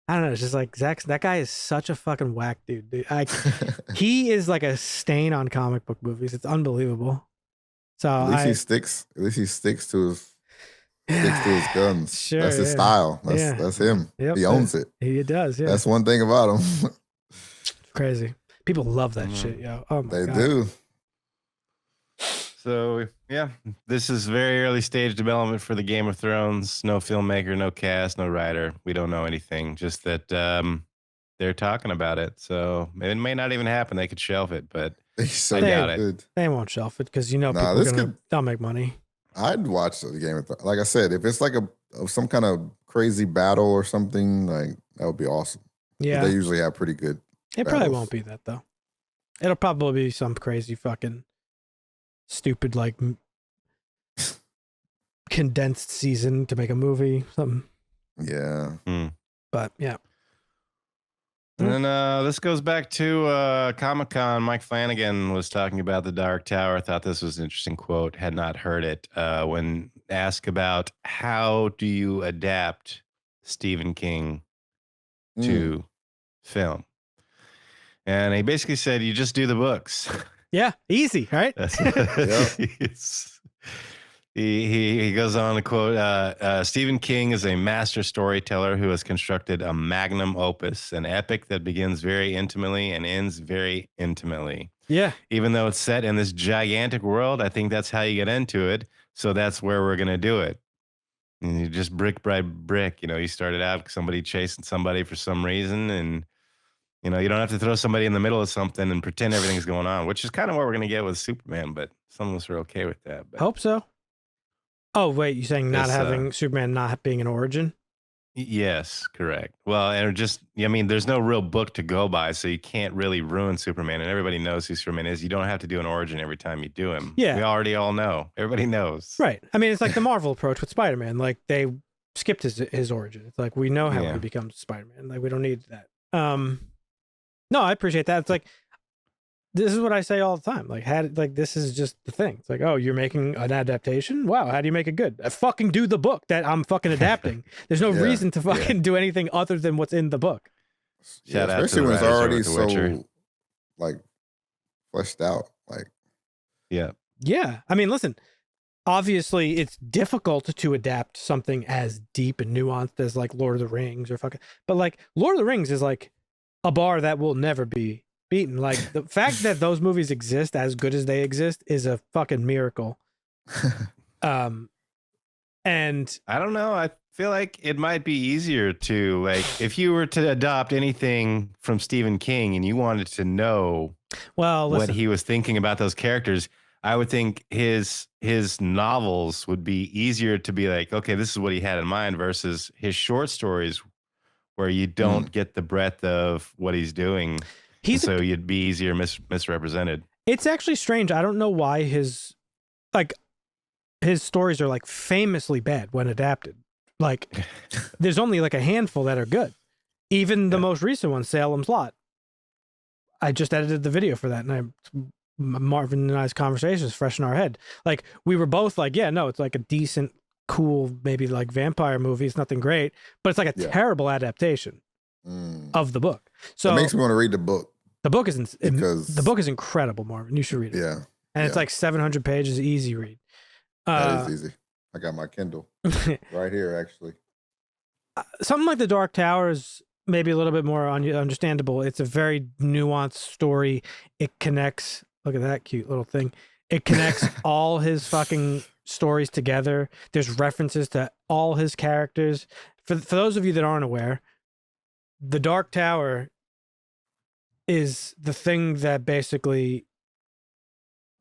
I don't know, it's just like that guy is such a fucking whack dude. He is like a stain on comic book movies. It's unbelievable. So at least he sticks to his guns. Sure, that's his style. That's him. Yep, he owns it. He does, yeah. That's one thing about him. Crazy. People love that shit, yo. Oh my God. They do. So yeah, this is very early stage development for the Game of Thrones. No filmmaker, no cast, no writer. We don't know anything. Just that they're talking about it. So it may not even happen. They could shelf it, but I doubt it. They won't shelf it because people they'll make money. I'd watch the Game of Thrones. Like I said, if it's like some kind of crazy battle or something, like that would be awesome. Yeah, but they usually have pretty good. It probably won't be that though. It'll probably be some crazy fucking stupid like condensed season to make a movie, something. Yeah. But yeah. And then this goes back to Comic-Con. Mike Flanagan was talking about the Dark Tower. I thought this was an interesting quote. Had not heard it. When asked about how do you adapt Stephen King to film. And he basically said, you just do the books. Yeah, easy, right? He goes on to quote, Stephen King is a master storyteller who has constructed a magnum opus, an epic that begins very intimately and ends very intimately. Yeah. Even though it's set in this gigantic world, I think that's how you get into it. So that's where we're going to do it. And you just brick by brick, you started out somebody chasing somebody for some reason, and you don't have to throw somebody in the middle of something and pretend everything's going on, which is kind of what we're going to get with Superman, but some of us are okay with that. But. Hope so. Oh, wait, you're saying not having Superman not being an origin? Yes, correct. Well, and there's no real book to go by, so you can't really ruin Superman, and everybody knows who Superman is. You don't have to do an origin every time you do him. Yeah. We already all know. Everybody knows. Right. I mean, it's like the Marvel approach with Spider-Man. Like, they skipped his origin. It's like, we know how he becomes Spider-Man. Like, we don't need that. No, I appreciate that. It's like, this is what I say all the time. Like, this is just the thing. It's like, oh, you're making an adaptation? Wow, how do you make it good? I fucking do the book that I'm fucking adapting. There's no reason to fucking do anything other than what's in the book. Shout out especially to when it's already so like fleshed out. Like, yeah. I mean, listen. Obviously, it's difficult to adapt something as deep and nuanced as like Lord of the Rings but like Lord of the Rings is like a bar that will never be beaten. Like the fact that those movies exist as good as they exist is a fucking miracle. And I don't know. I feel like it might be easier to like if you were to adopt anything from Stephen King and you wanted to know what he was thinking about those characters, I would think his novels would be easier to be like, okay, this is what he had in mind versus his short stories where you don't get the breadth of what he's doing. So you'd be easier misrepresented. It's actually strange. I don't know why his stories are like famously bad when adapted. Like there's only like a handful that are good. Even the most recent one, Salem's Lot. I just edited the video for that, and Marvin and I's conversation is fresh in our head. Like we were both like, yeah, no, it's like a decent, cool, maybe like vampire movie. It's nothing great, but it's like a terrible adaptation of the book. So it makes me want to read the book. The book is incredible, Marvin. You should read it. Yeah. And it's like 700 pages, easy read. That is easy. I got my Kindle right here, actually. Something like The Dark Tower is maybe a little bit more understandable. It's a very nuanced story. It connects. Look at that cute little thing. It connects all his fucking stories together. There's references to all his characters. For those of you that aren't aware, The Dark Tower is the thing that basically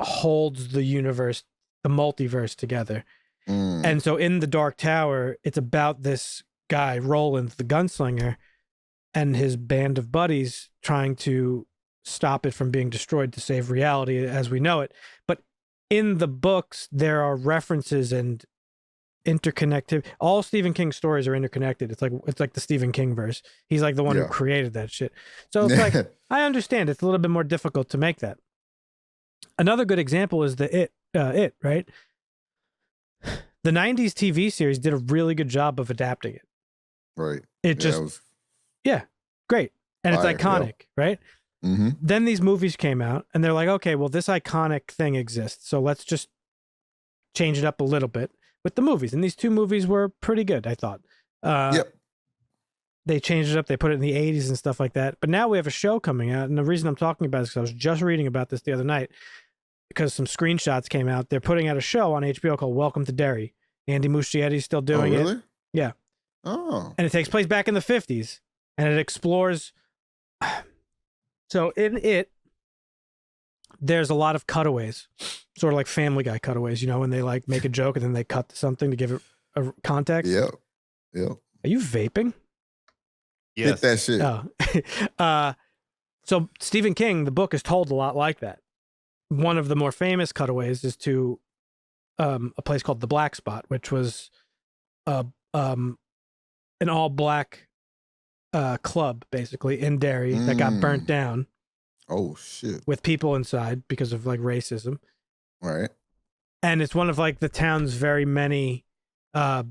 holds the universe, the multiverse together. And so in The Dark Tower, it's about this guy, Roland, the gunslinger, and his band of buddies trying to stop it from being destroyed to save reality as we know it. But in the books, there are references and interconnected. All Stephen King stories are interconnected. It's like the Stephen King verse. He's like the one who created that shit. So it's like, I understand it's a little bit more difficult to make that. Another good example is the It, right? The 90s TV series did a really good job of adapting it. Right. It great. And Fire, it's iconic, right? Mm-hmm. Then these movies came out and they're like, okay, well, this iconic thing exists. So let's just change it up a little bit with the movies. And these two movies were pretty good, I thought. They changed it up. They put it in the 80s and stuff like that. But now we have a show coming out. And the reason I'm talking about it is because I was just reading about this the other night because some screenshots came out. They're putting out a show on HBO called Welcome to Derry. Andy Muschietti's still doing really? it. Yeah. Oh. And it takes place back in the 50s. And it explores... So in it, there's a lot of cutaways, sort of like Family Guy cutaways, you know, when they like make a joke and then they cut to something to give it a context. Yep. Are you vaping? Yes. Hit that shit. Oh. So Stephen King, the book is told a lot like that. One of the more famous cutaways is to a place called the Black Spot, which was an all-black club, basically, in Derry that got burnt down. Oh, shit. With people inside because of like racism. Right. And it's one of like the town's very many of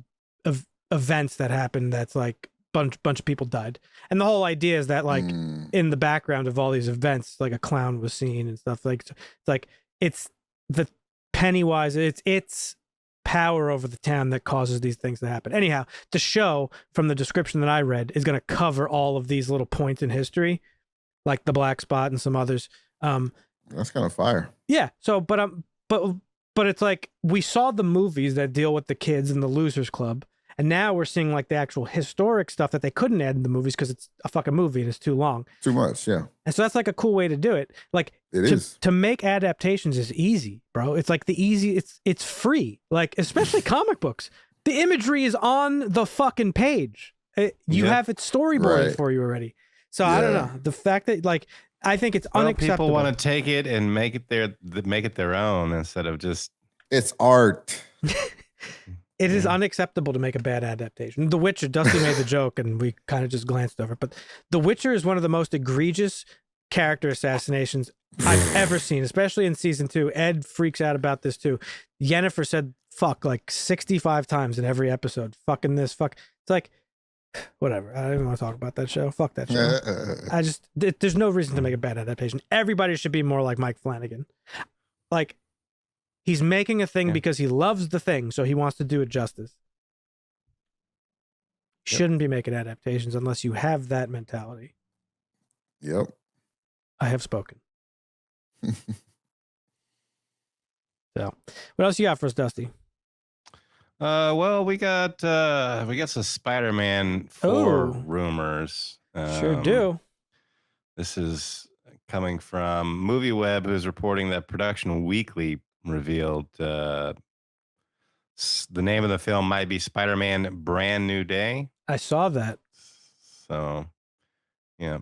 events that happened that's like bunch of people died. And the whole idea is that like in the background of all these events, like a clown was seen and stuff. Like it's like it's the Pennywise, it's power over the town that causes these things to happen. Anyhow, the show, from the description that I read, is going to cover all of these little points in history, like the Black Spot and some others. That's kind of fire. Yeah. So, but it's like we saw the movies that deal with the kids and the Losers Club, and now we're seeing like the actual historic stuff that they couldn't add in the movies because it's a fucking movie and it's too long. Too much, yeah. And so that's like a cool way to do it. Like to make adaptations is easy, bro. It's like it's free. Like especially comic books. The imagery is on the fucking page. You have it storyboarded for you already. So I don't know. The fact that like I think it's unacceptable. People want to take it and make it their own instead of just it's art. It is unacceptable to make a bad adaptation. The Witcher, Dusty made the joke and we kind of just glanced over, but The Witcher is one of the most egregious character assassinations I've ever seen, especially in season 2. Ed freaks out about this too. Yennefer said fuck like 65 times in every episode. Fucking this, fuck. It's like, whatever. I don't even want to talk about that show. Fuck that show. There's no reason to make a bad adaptation. Everybody should be more like Mike Flanagan. Like, he's making a thing because he loves the thing, so he wants to do it justice. Shouldn't be making adaptations unless you have that mentality. Yep. I have spoken. So, what else you got for us, Dusty? Well, we got some Spider-Man 4 rumors. Sure do. This is coming from MovieWeb, who's reporting that Production Weekly revealed the name of the film might be Spider-Man Brand New Day. I saw that. So, yeah.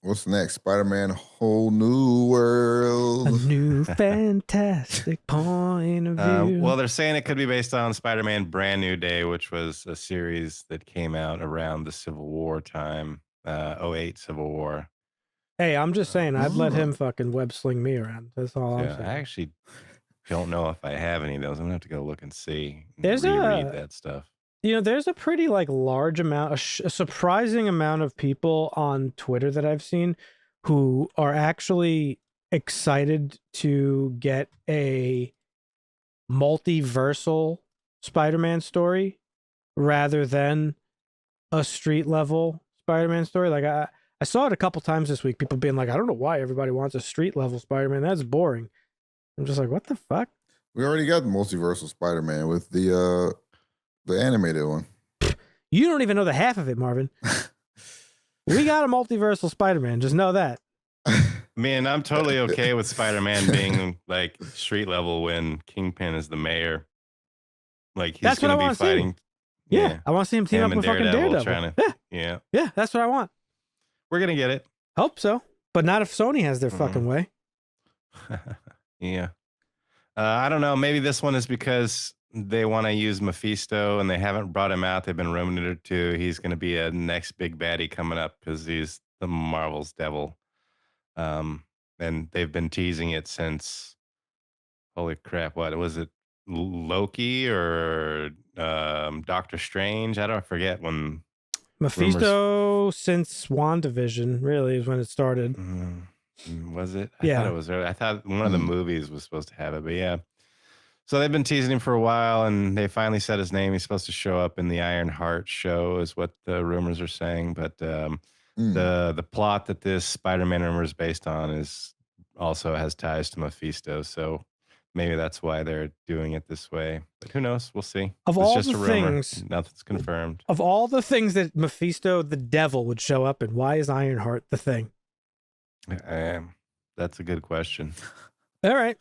What's next? Spider-Man Whole New World. A new fantastic point of view. Well, they're saying it could be based on Spider-Man Brand New Day, which was a series that came out around the Civil War time, 08 Civil War. Hey, I'm just saying, I'd let him fucking web sling me around. That's all I'm saying. I actually don't know if I have any of those. I'm gonna have to go look and see. There's reread that stuff. You know, there's a pretty like large amount, a surprising amount of people on Twitter that I've seen who are actually excited to get a multiversal Spider-Man story rather than a street level Spider-Man story. Like I saw it a couple times this week. People being like, I don't know why everybody wants a street level Spider-Man. That's boring. I'm just like, what the fuck? We already got the multiversal Spider-Man with the animated one. You don't even know the half of it, Marvin. We got a multiversal Spider-Man. Just know that. Man, I'm totally okay with Spider-Man being like street level when Kingpin is the mayor. Like he's going to be fighting. Yeah, I want to see him team up with fucking Daredevil. Yeah, that's what I want. We're going to get it. Hope so. But not if Sony has their fucking way. Yeah. I don't know. Maybe this one is because they want to use Mephisto, and they haven't brought him out. They've been rumored to. He's going to be a next big baddie coming up because he's the Marvel's devil. And they've been teasing it since. Holy crap! What was it? Loki or Doctor Strange? I don't forget when. Mephisto since WandaVision really is when it started. Was it? I thought it was early. I thought one of the movies was supposed to have it, but yeah. So they've been teasing him for a while, and they finally said his name. He's supposed to show up in the Iron Heart show, is what the rumors are saying. But the plot that this Spider-Man rumor is based on is also has ties to Mephisto. So maybe that's why they're doing it this way. But who knows? We'll see. Of it's all just the a rumor. things, Nothing's confirmed. Of all the things that Mephisto, the devil, would show up in, why is Ironheart the thing? That's a good question. All right.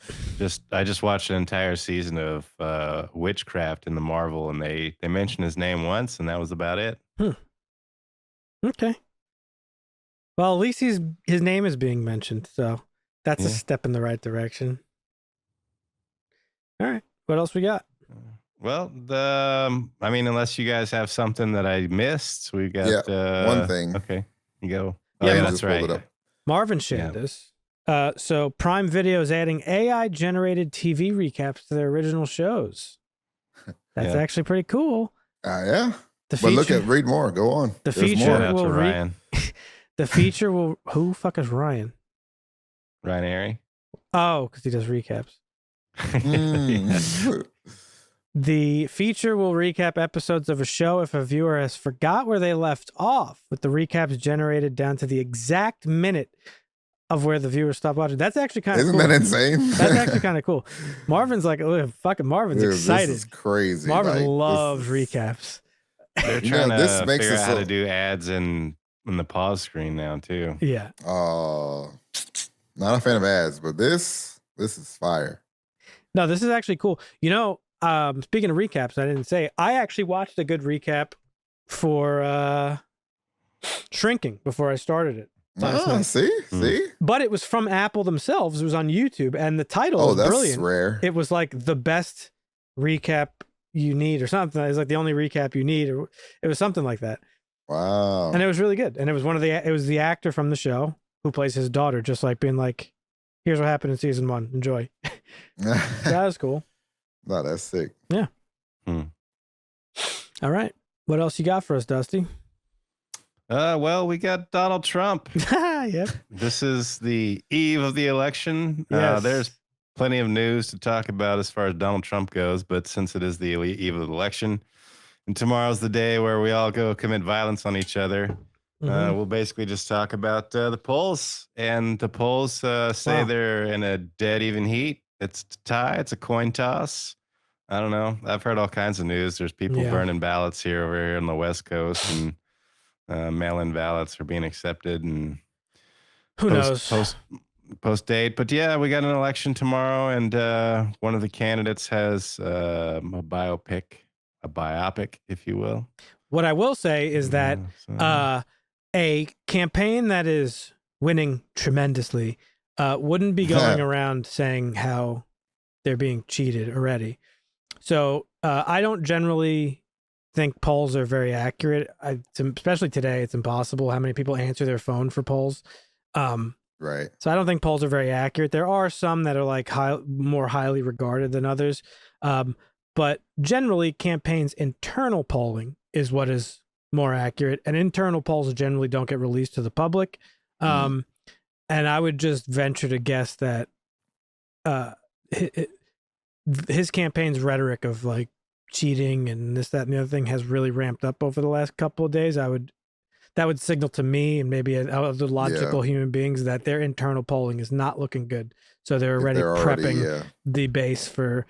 I just watched an entire season of Witchcraft in the Marvel, and they mentioned his name once, and that was about it. Okay. Well, at least his name is being mentioned, so that's a step in the right direction. All right. What else we got? Well, unless you guys have something that I missed, we got one thing. Okay, you go. Yeah, that's right. Marvin shared this. So Prime Video is adding AI-generated TV recaps to their original shows. That's actually pretty cool. Yeah. Read more. Go on. The feature will Ryan. The feature will. Who fuck is Ryan? Ryan Airy. Oh, because he does recaps. The feature will recap episodes of a show if a viewer has forgot where they left off, with the recaps generated down to the exact minute of where the viewer stopped watching. That's actually kind of cool. Isn't that insane? That's actually kind of cool. Marvin's like, fucking Marvin's excited. This is crazy. Marvin loves recaps. They're trying to figure out how to do ads in the pause screen now too. Yeah. Not a fan of ads, but this is fire. No, this is actually cool. You know, speaking of recaps, I didn't say, I actually watched a good recap for Shrinking before I started it. See? But it was from Apple themselves. It was on YouTube, and the title was brilliant. That's rare. It was like the best recap you need or something. It was like the only recap you need, or it was something like that. Wow. And it was really good. And it was it was the actor from the show who plays his daughter, just like being like, here's what happened in season 1. Enjoy. That was cool. No, that's sick. Yeah. All right. What else you got for us, Dusty? Well, we got Donald Trump. Yep. This is the eve of the election. Yes. There's plenty of news to talk about as far as Donald Trump goes, but since it is the eve of the election, and tomorrow's the day where we all go commit violence on each other, we'll basically just talk about the polls. And the polls say they're in a dead even heat. It's a tie. It's a coin toss. I don't know. I've heard all kinds of news. There's people burning ballots over here on the West Coast, and mail-in ballots are being accepted, and who knows post date. But yeah, we got an election tomorrow, and one of the candidates has a biopic, if you will. What I will say is that a campaign that is winning tremendously wouldn't be going around saying how they're being cheated already. So I don't generally think polls are very accurate. Especially today, it's impossible how many people answer their phone for polls. Right. So I don't think polls are very accurate. There are some that are like more highly regarded than others. But generally, campaigns' internal polling is what is more accurate, and internal polls generally don't get released to the public. And I would just venture to guess that his campaign's rhetoric of like cheating and this, that, and the other thing has really ramped up over the last couple of days. That would signal to me and maybe other logical human beings that their internal polling is not looking good. So they're already prepping the base for,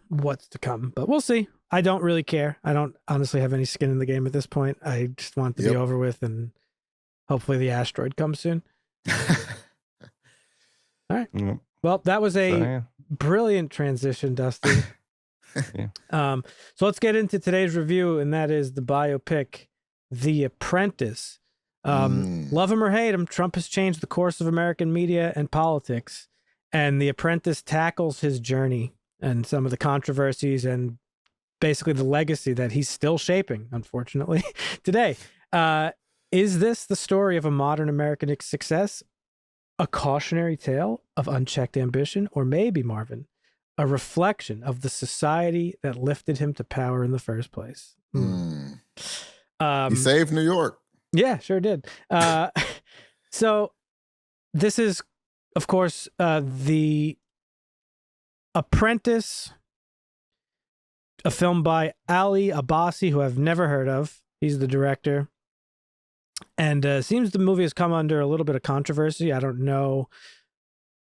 what's to come. But we'll see. I don't really care. I don't honestly have any skin in the game at this point. I just want it to be over with, and hopefully the asteroid comes soon. All right. Well, that was a brilliant transition, Dusty. So let's get into today's review, and that is the biopic, The Apprentice. Love him or hate him, Trump has changed the course of American media and politics, and The Apprentice tackles his journey and some of the controversies and basically the legacy that he's still shaping, unfortunately, today. Is this the story of a modern American success? A cautionary tale of unchecked ambition? Or maybe, Marvin, a reflection of the society that lifted him to power in the first place? He saved New York. Yeah, sure did. So this is, of course, the Apprentice, a film by Ali Abbasi, who I've never heard of. He's the director. And seems the movie has come under a little bit of controversy. I don't know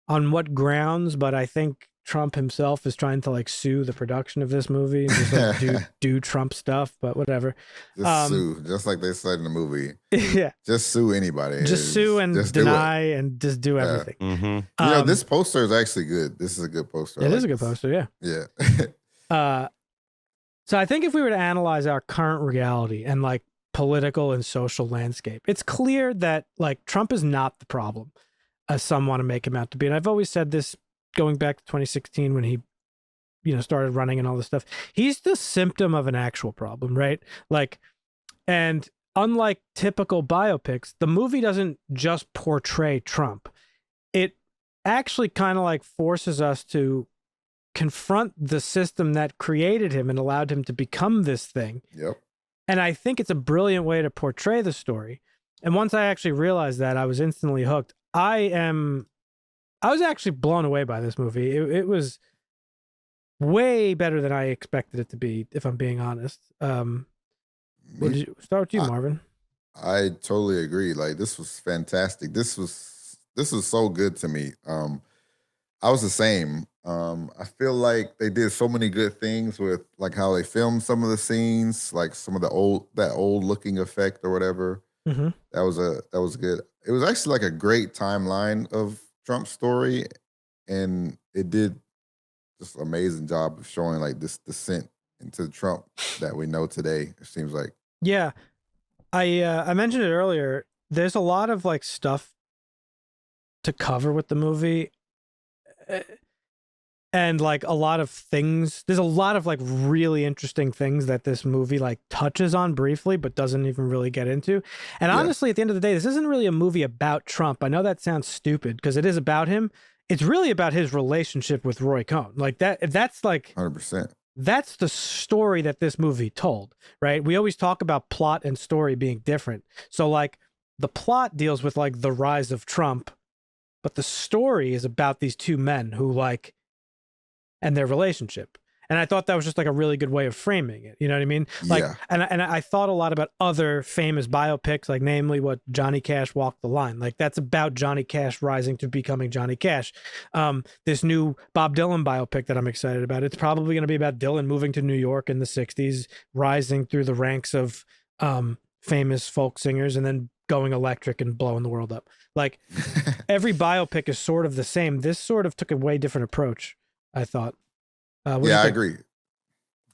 on what grounds, but I think Trump himself is trying to like sue the production of this movie and just like, do Trump stuff, but whatever. Just sue, just like they said in the movie. Yeah. Just sue anybody. Just sue and just deny and just do everything. Mm-hmm. You know, this poster is actually good. This is a good poster. It is a good poster, yeah. Yeah. So I think if we were to analyze our current reality and like political and social landscape, it's clear that like Trump is not the problem as some want to make him out to be. And I've always said this going back to 2016 when he, you know, started running and all this stuff. He's the symptom of an actual problem, right? Like, and unlike typical biopics, the movie doesn't just portray Trump. It actually kind of like forces us to confront the system that created him and allowed him to become this thing. Yep. And I think it's a brilliant way to portray the story. And once I actually realized that, I was instantly hooked. I was actually blown away by this movie. It was way better than I expected it to be, if I'm being honest. Start with you, Marvin. I totally agree. Like, this was fantastic. This was so good to me. I was the same. I feel like they did so many good things with like how they filmed some of the scenes, like some of that old looking effect or whatever. Mm-hmm. That was good. It was actually like a great timeline of Trump's story, and it did just an amazing job of showing like this descent into Trump that we know today. It seems like. Yeah, I mentioned it earlier. There's a lot of like stuff to cover with the movie. And like a lot of things, there's a lot of like really interesting things that this movie like touches on briefly, but doesn't even really get into. And honestly, at the end of the day, this isn't really a movie about Trump. I know that sounds stupid because it is about him. It's really about his relationship with Roy Cohn. Like that's like 100%. That's the story that this movie told, right? We always talk about plot and story being different. So like the plot deals with like the rise of Trump, but the story is about these two men who like, and their relationship. And I thought that was just like a really good way of framing it. You know what I mean? Like, yeah. and I thought a lot about other famous biopics, like namely what Johnny Cash Walked the Line. Like that's about Johnny Cash rising to becoming Johnny Cash. This new Bob Dylan biopic that I'm excited about, it's probably going to be about Dylan moving to New York in the 60s, rising through the ranks of famous folk singers and then going electric and blowing the world up. Like every biopic is sort of the same. This sort of took a way different approach, I thought. Yeah, I agree.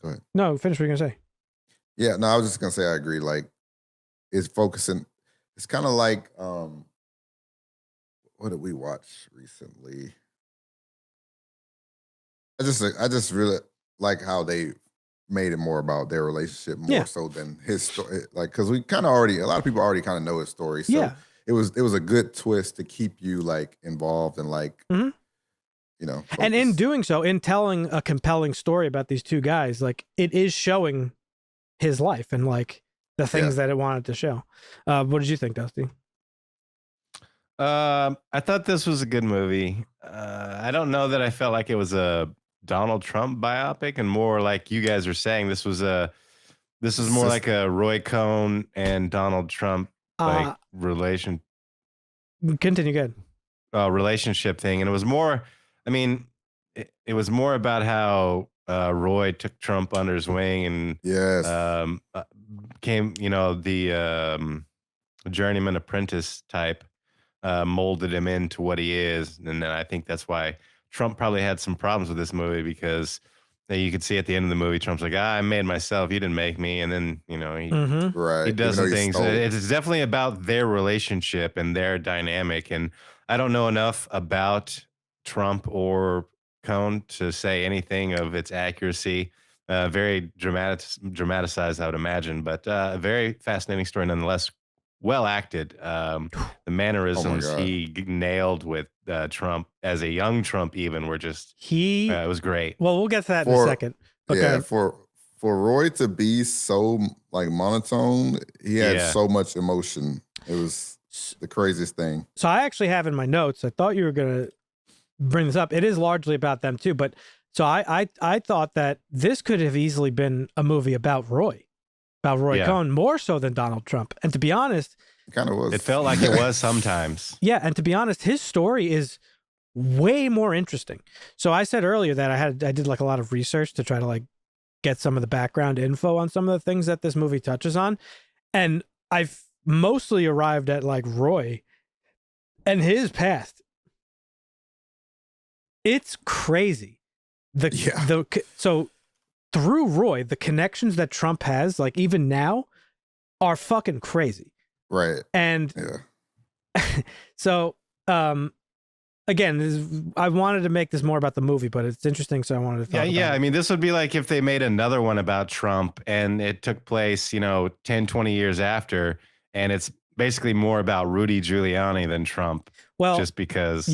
Go ahead. No, finish what you're going to say. Yeah, no, I was just going to say I agree. Like, it's focusing. It's kind of like, what did we watch recently? I just really like how they made it more about their relationship more so than his story. Like, because we kind of already, a lot of people already kind of know his story. So it was a good twist to keep you like involved and like, you know, focus. And in doing so, in telling a compelling story about these two guys, like it is showing his life and like the things that it wanted to show. What did you think, Dusty? I thought this was a good movie. I don't know that I felt like it was a Donald Trump biopic, and more like you guys are saying, this was more like a Roy Cohn and Donald Trump like relation. Continue, good. Relationship thing, and it was more. I mean, it was more about how Roy took Trump under his wing and came, you know, the journeyman apprentice type, molded him into what he is. And then I think that's why Trump probably had some problems with this movie, because you could see at the end of the movie, Trump's like, I made myself, you didn't make me. And then, you know, he does some things. It's definitely about their relationship and their dynamic. And I don't know enough about Trump or Cohn to say anything of its accuracy. Very dramatized, I would imagine, but a very fascinating story nonetheless. Well acted. The mannerisms he nailed with Trump as a young Trump even were just it was great. Well, we'll get to that in a second. Okay. Yeah, for Roy to be so like monotone, he had so much emotion. It was the craziest thing. So I actually have in my notes, I thought you were gonna bring this up. It is largely about them too, but so I thought that this could have easily been a movie about Roy Cohn, more so than Donald Trump. And to be honest, it kind of was. It felt like it was sometimes. Yeah, and to be honest, his story is way more interesting. So I said earlier that I did like a lot of research to try to like get some of the background info on some of the things that this movie touches on, and I've mostly arrived at like Roy and his past. It's crazy. So through Roy, the connections that Trump has, like even now, are fucking crazy. Right. And so, again, I wanted to make this more about the movie, but it's interesting, so I wanted to talk about it. I mean, this would be like if they made another one about Trump and it took place, 10, 20 years after, and it's basically more about Rudy Giuliani than Trump. Well, just because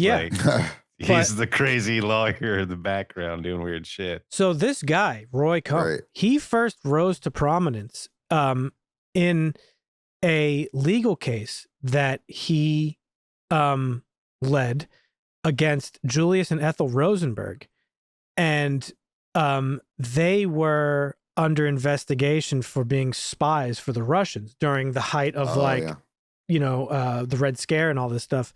he's the crazy lawyer in the background doing weird shit. So this guy, Roy Cohn, he first rose to prominence in a legal case that he led against Julius and Ethel Rosenberg. And they were under investigation for being spies for the Russians during the height of the Red Scare and all this stuff.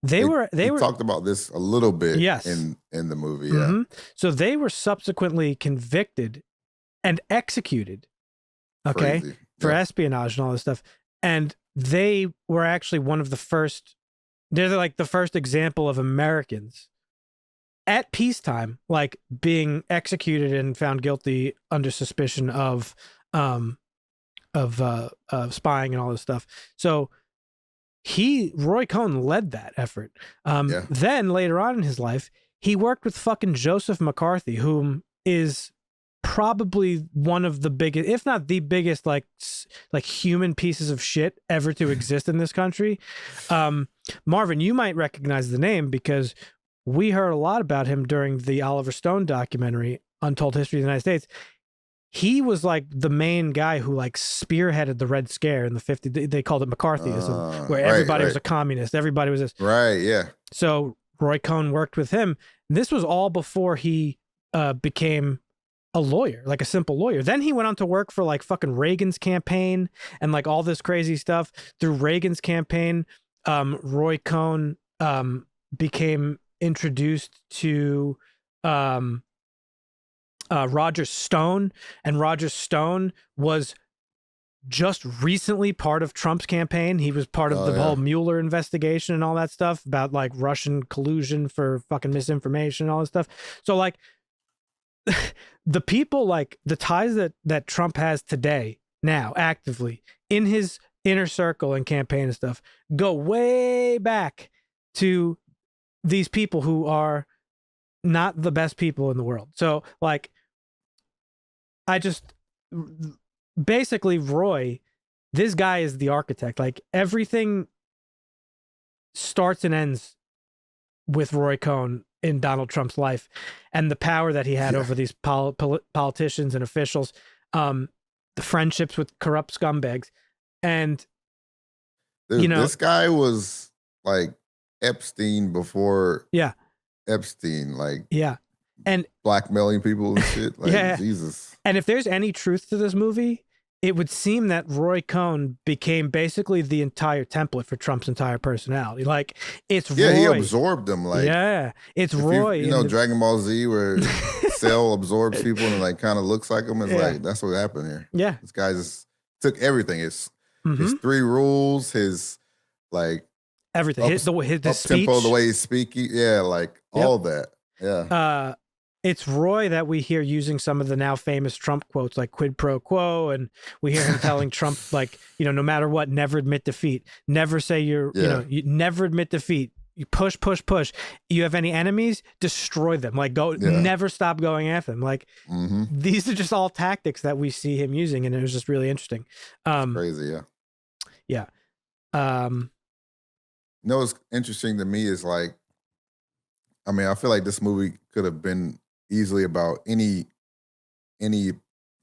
They were talked about this a little bit in the movie. Yeah. So they were subsequently convicted and executed, for espionage and all this stuff. And they were actually one of the first, they're like the first example of Americans at peacetime, like being executed and found guilty under suspicion of spying and all this stuff. So Roy Cohn led that effort. Then later on in his life, he worked with fucking Joseph McCarthy, whom is probably one of the biggest, if not the biggest, like human pieces of shit ever to exist in this country. Marvin, you might recognize the name because we heard a lot about him during the Oliver Stone documentary, Untold History of the United States. He was like the main guy who like spearheaded the Red Scare in the 50s. They called it McCarthyism, where everybody was a communist. Everybody was this. Right, yeah. So Roy Cohn worked with him. This was all before he became a lawyer, like a simple lawyer. Then he went on to work for like fucking Reagan's campaign and like all this crazy stuff. Through Reagan's campaign, Roy Cohn became introduced to Roger Stone, and Roger Stone was just recently part of Trump's campaign. He was part of the whole Mueller investigation and all that stuff about like Russian collusion for fucking misinformation and all this stuff. So like the people, like the ties that Trump has today now actively in his inner circle and campaign and stuff go way back to these people who are not the best people in the world. So like, basically Roy, this guy is the architect. Like everything starts and ends with Roy Cohn in Donald Trump's life and the power that he had over these politicians and officials, the friendships with corrupt scumbags. And, this guy was like Epstein before Epstein, like and blackmailing people and shit. Like Jesus. And if there's any truth to this movie, it would seem that Roy Cohn became basically the entire template for Trump's entire personality. Like it's Roy. He absorbed them. Like it's Roy. You know Dragon Ball Z where Cell absorbs people and like kind of looks like them. It's like that's what happened here. Yeah, this guy just took everything. His 3 rules, his like everything. His speech, tempo, the way he's speaking. Yeah, like all that. Yeah. It's Roy that we hear using some of the now famous Trump quotes like quid pro quo. And we hear him telling Trump, like, no matter what, never admit defeat, never say you never admit defeat. You push. You have any enemies? Destroy them. Like never stop going after them. Like these are just all tactics that we see him using, and it was just really interesting. It's crazy, yeah. What's interesting to me is like, I mean, I feel like this movie could have been easily about any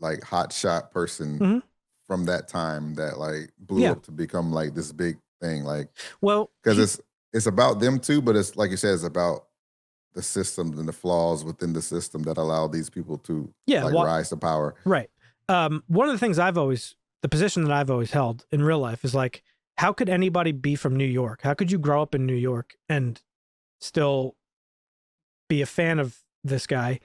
like hot shot person from that time that like blew up to become like this big thing. Like, well, because it's about them too, but it's like you said, it's about the systems and the flaws within the system that allow these people to rise to power. Right. One of the things the position that I've always held in real life is like, how could anybody be from New York? How could you grow up in New York and still be a fan of this guy?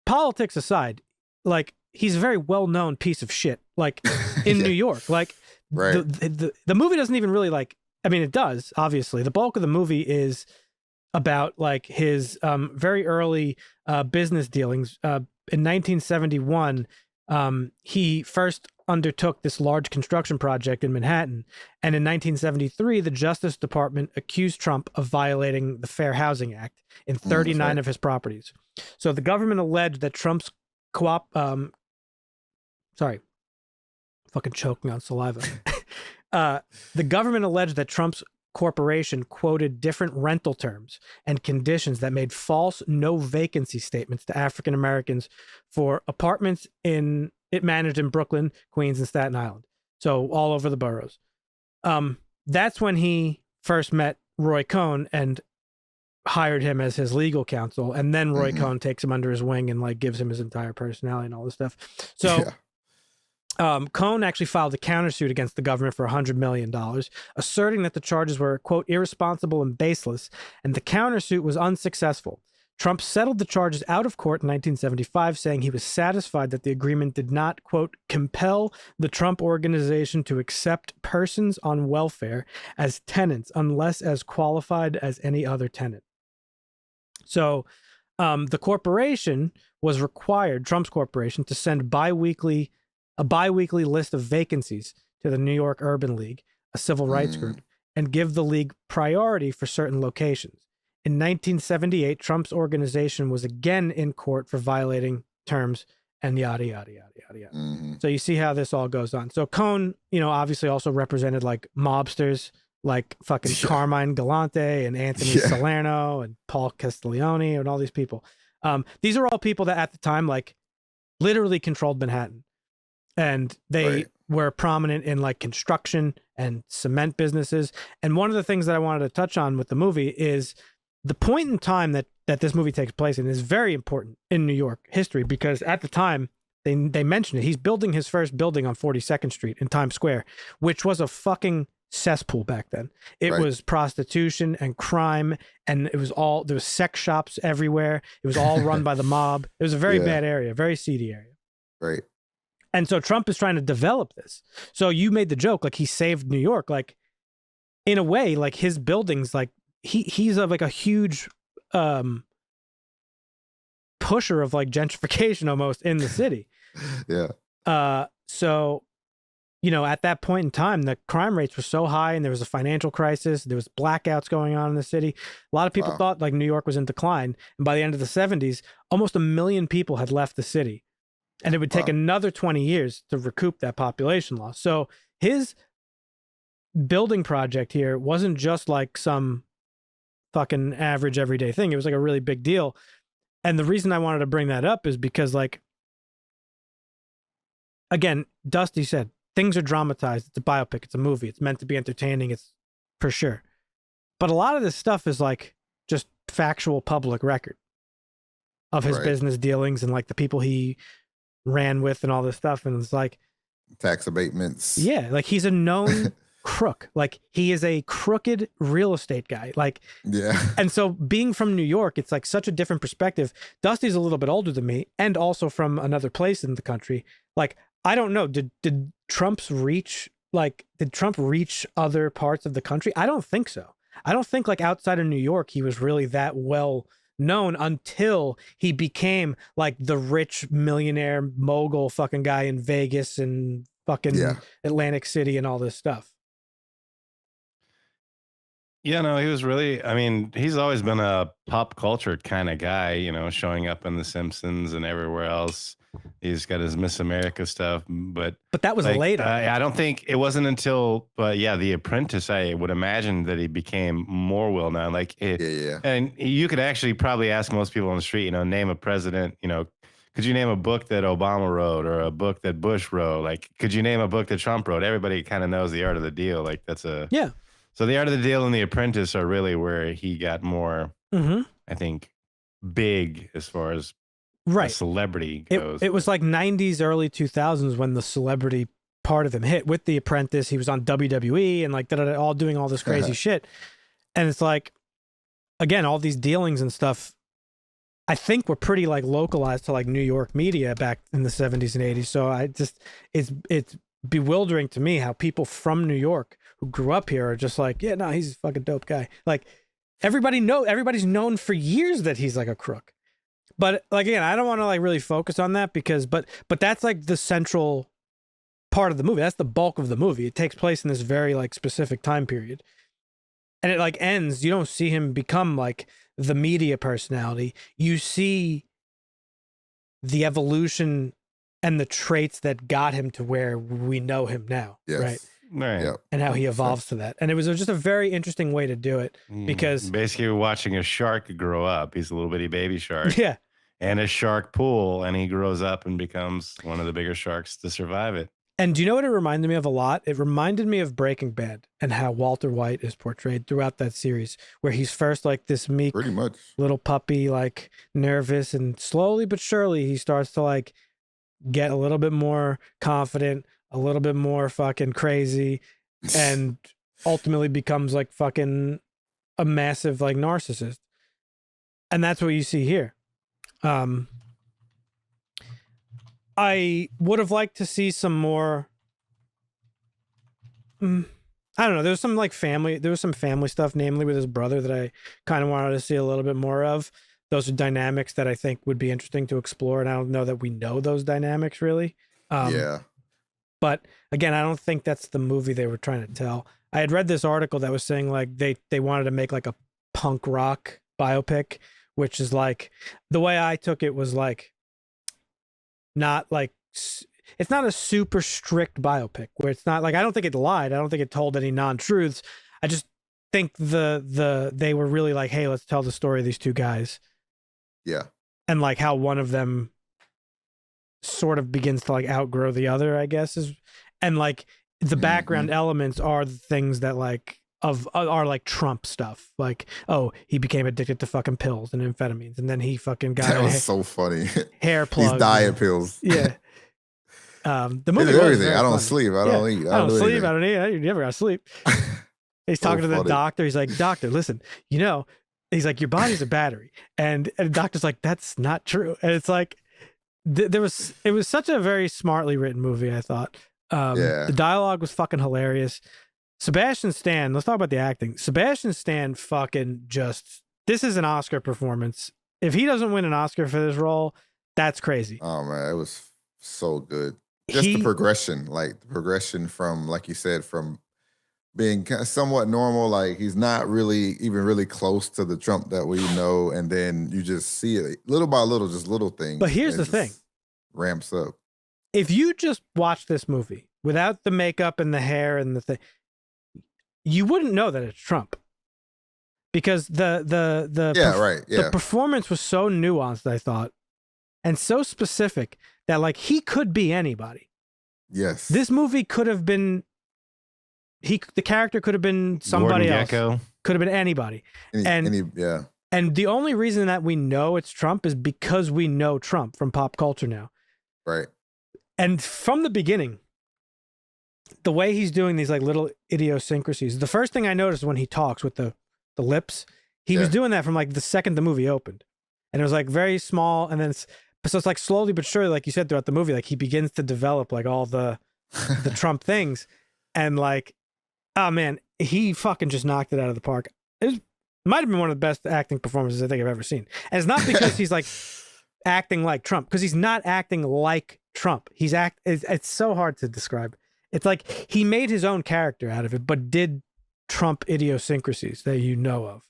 Politics aside, like, he's a very well-known piece of shit, like, in New York. Like, the movie doesn't even really, like, I mean, it does, obviously. The bulk of the movie is about, like, his very early business dealings. In 1971, he first undertook this large construction project in Manhattan. And in 1973, the Justice Department accused Trump of violating the Fair Housing Act in 39 of his properties. So the government alleged that Trump's fucking choking on saliva. The government alleged that Trump's corporation quoted different rental terms and conditions that made false no vacancy statements to African Americans for apartments it managed in Brooklyn, Queens, and Staten Island. So all over the boroughs. That's when he first met Roy Cohn and hired him as his legal counsel. And then Roy Cohn takes him under his wing and like gives him his entire personality and all this stuff. So Cohn actually filed a countersuit against the government for $100 million, asserting that the charges were, quote, irresponsible and baseless, and the countersuit was unsuccessful. Trump settled the charges out of court in 1975, saying he was satisfied that the agreement did not, quote, compel the Trump organization to accept persons on welfare as tenants unless as qualified as any other tenant. So the corporation was required, Trump's corporation, to send a bi-weekly list of vacancies to the New York Urban League, a civil rights group, and give the league priority for certain locations. In 1978, Trump's organization was again in court for violating terms and yada, yada, yada, yada, yada. So you see how this all goes on. So Cohn, obviously also represented like mobsters like fucking Carmine Galante and Anthony Salerno and Paul Castiglione and all these people. These are all people that at the time like literally controlled Manhattan. And they were prominent in like construction and cement businesses. And one of the things that I wanted to touch on with the movie is the point in time that this movie takes place in is very important in New York history, because at the time they mentioned it. He's building his first building on 42nd Street in Times Square, which was a fucking cesspool back then. It was prostitution and crime, and there was sex shops everywhere. It was all run by the mob. It was a very bad area, very seedy area. Right. And so Trump is trying to develop this. So you made the joke, like he saved New York. Like in a way, like his buildings, like he's like a huge pusher of like gentrification almost in the city. So, at that point in time, the crime rates were so high and there was a financial crisis. There was blackouts going on in the city. A lot of people thought like New York was in decline. And by the end of the 70s, almost 1 million people had left the city. And it would take another 20 years to recoup that population loss. So his building project here wasn't just like some fucking average everyday thing. It was like a really big deal. And the reason I wanted to bring that up is because, like, again, Dusty said, things are dramatized. It's a biopic. It's a movie. It's meant to be entertaining. It's for sure. But a lot of this stuff is like just factual public record of his business dealings and like the people he ran with and all this stuff. And it's like tax abatements. Yeah. Like he's a known crook. Like he is a crooked real estate guy. Like, and so being from New York, it's like such a different perspective. Dusty's a little bit older than me and also from another place in the country. Like, I don't know. Did Trump reach other parts of the country? I don't think so. I don't think like outside of New York, he was really that well known until he became like the rich millionaire mogul fucking guy in Vegas and fucking Atlantic City and all this stuff. Yeah, no, he was really, I mean, he's always been a pop culture kind of guy, you know, showing up in The Simpsons and everywhere else. He's got his Miss America stuff, but that was like, later. I don't think it wasn't until, but yeah, The Apprentice, I would imagine that he became more well known. Like, Yeah. And you could actually probably ask most people on the street, you know, name a president, you know, could you name a book that Obama wrote or a book that Bush wrote? Like, could you name a book that Trump wrote? Everybody kind of knows The Art of the Deal. Like, that's a, yeah. So The Art of the Deal and The Apprentice are really where he got more, I think, big as far as a celebrity goes. It was like 90s, early 2000s when the celebrity part of him hit with The Apprentice. He was on WWE and like all doing all this crazy shit. And it's like, again, all these dealings and stuff, I think were pretty like localized to like New York media back in the 70s and 80s. So it's bewildering to me how people from New York who grew up here are just like, yeah, no, he's a fucking dope guy. Like everybody's known for years that he's like a crook. But like, again, I don't want to like really focus on that because, but that's like the central part of the movie. That's the bulk of the movie. It takes place in this very like specific time period. And it like ends, you don't see him become like the media personality. You see the evolution and the traits that got him to where we know him now. Yes. Right. Yep. And how he evolves to that. And it was just a very interesting way to do it because basically we're watching a shark grow up. He's a little bitty baby shark. Yeah. And a shark pool, and he grows up and becomes one of the bigger sharks to survive it. And do you know what it reminded me of a lot? It reminded me of Breaking Bad and how Walter White is portrayed throughout that series, where he's first like this meek pretty much little puppy, like nervous, and slowly but surely he starts to like get a little bit more confident, a little bit more fucking crazy, and ultimately becomes like fucking a massive like narcissist. And that's what you see here. I would have liked to see some more. I don't know. There was some family stuff, namely with his brother, that I kind of wanted to see a little bit more of. Those are dynamics that I think would be interesting to explore, and I don't know that we know those dynamics really. Yeah. But again, I don't think that's the movie they were trying to tell. I had read this article that was saying like they wanted to make like a punk rock biopic, which is like, the way I took it was like, not like, it's not a super strict biopic where it's not like, I don't think it lied. I don't think it told any non-truths. I just think they were really like, hey, let's tell the story of these two guys. Yeah. And like how one of them sort of begins to like outgrow the other, I guess is, and like the background elements are the things that like are like Trump stuff. Like, oh, he became addicted to fucking pills and amphetamines, and then he fucking got that was so funny. Hair plugs. These diet pills. Yeah. The movie was everything. I don't funny. sleep. I don't eat. I don't sleep. Anything. I don't eat. You never got sleep. He's talking to the doctor. He's like, doctor, listen, you know, he's like, your body's a battery. And the doctor's like, that's not true. And it's like, it was such a very smartly written movie, I thought. The dialogue was fucking hilarious. Sebastian Stan, let's talk about the acting. Sebastian Stan fucking this is an Oscar performance. If he doesn't win an Oscar for this role, that's crazy. Oh man, it was so good. Just the progression from, like you said, from being somewhat normal, like he's not really even really close to the Trump that we know, and then you just see it little by little, just little things. But here's the thing. Ramps up. If you just watch this movie without the makeup and the hair and the thing, you wouldn't know that it's Trump. Because the performance was so nuanced, I thought, and so specific that like he could be anybody. Yes. This movie could have been the character could have been somebody else. Could have been anybody. And the only reason that we know it's Trump is because we know Trump from pop culture now. Right. And from the beginning, the way he's doing these like little idiosyncrasies, the first thing I noticed when he talks with the lips, he was doing that from like the second the movie opened. And it was like very small. And then it's like slowly but surely, like you said, throughout the movie, like he begins to develop like all the Trump things. And like, oh man, he fucking just knocked it out of the park. It might have been one of the best acting performances I think I've ever seen. And it's not because he's like acting like Trump, because he's not acting like Trump. It's so hard to describe. It's like he made his own character out of it, but did Trump idiosyncrasies that you know of